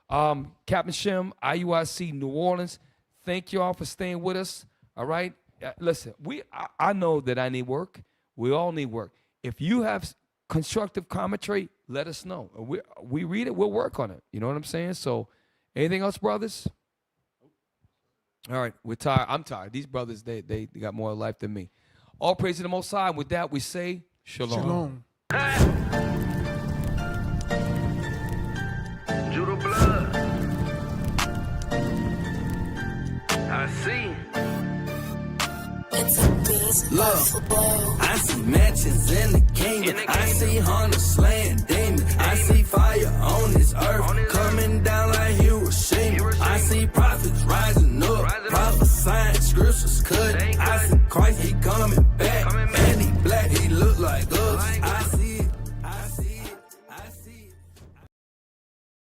Captain Shem, IUIC New Orleans, thank you all for staying with us. All right? Listen, I know that I need work. We all need work. If you have constructive commentary, let us know. We read it. We'll work on it. You know what I'm saying? So Anything else, brothers? All right, we're tired. I'm tired. These brothers, they got more life than me. All praise to the Most High. With that, we say shalom. Judah blood. I see. Love. I see mansions in the kingdom. I see hunters slaying demons. I see fire on this earth coming down like Hiroshima. I see prophets rising up, prophesying scriptures cut. I see Christ, he coming back.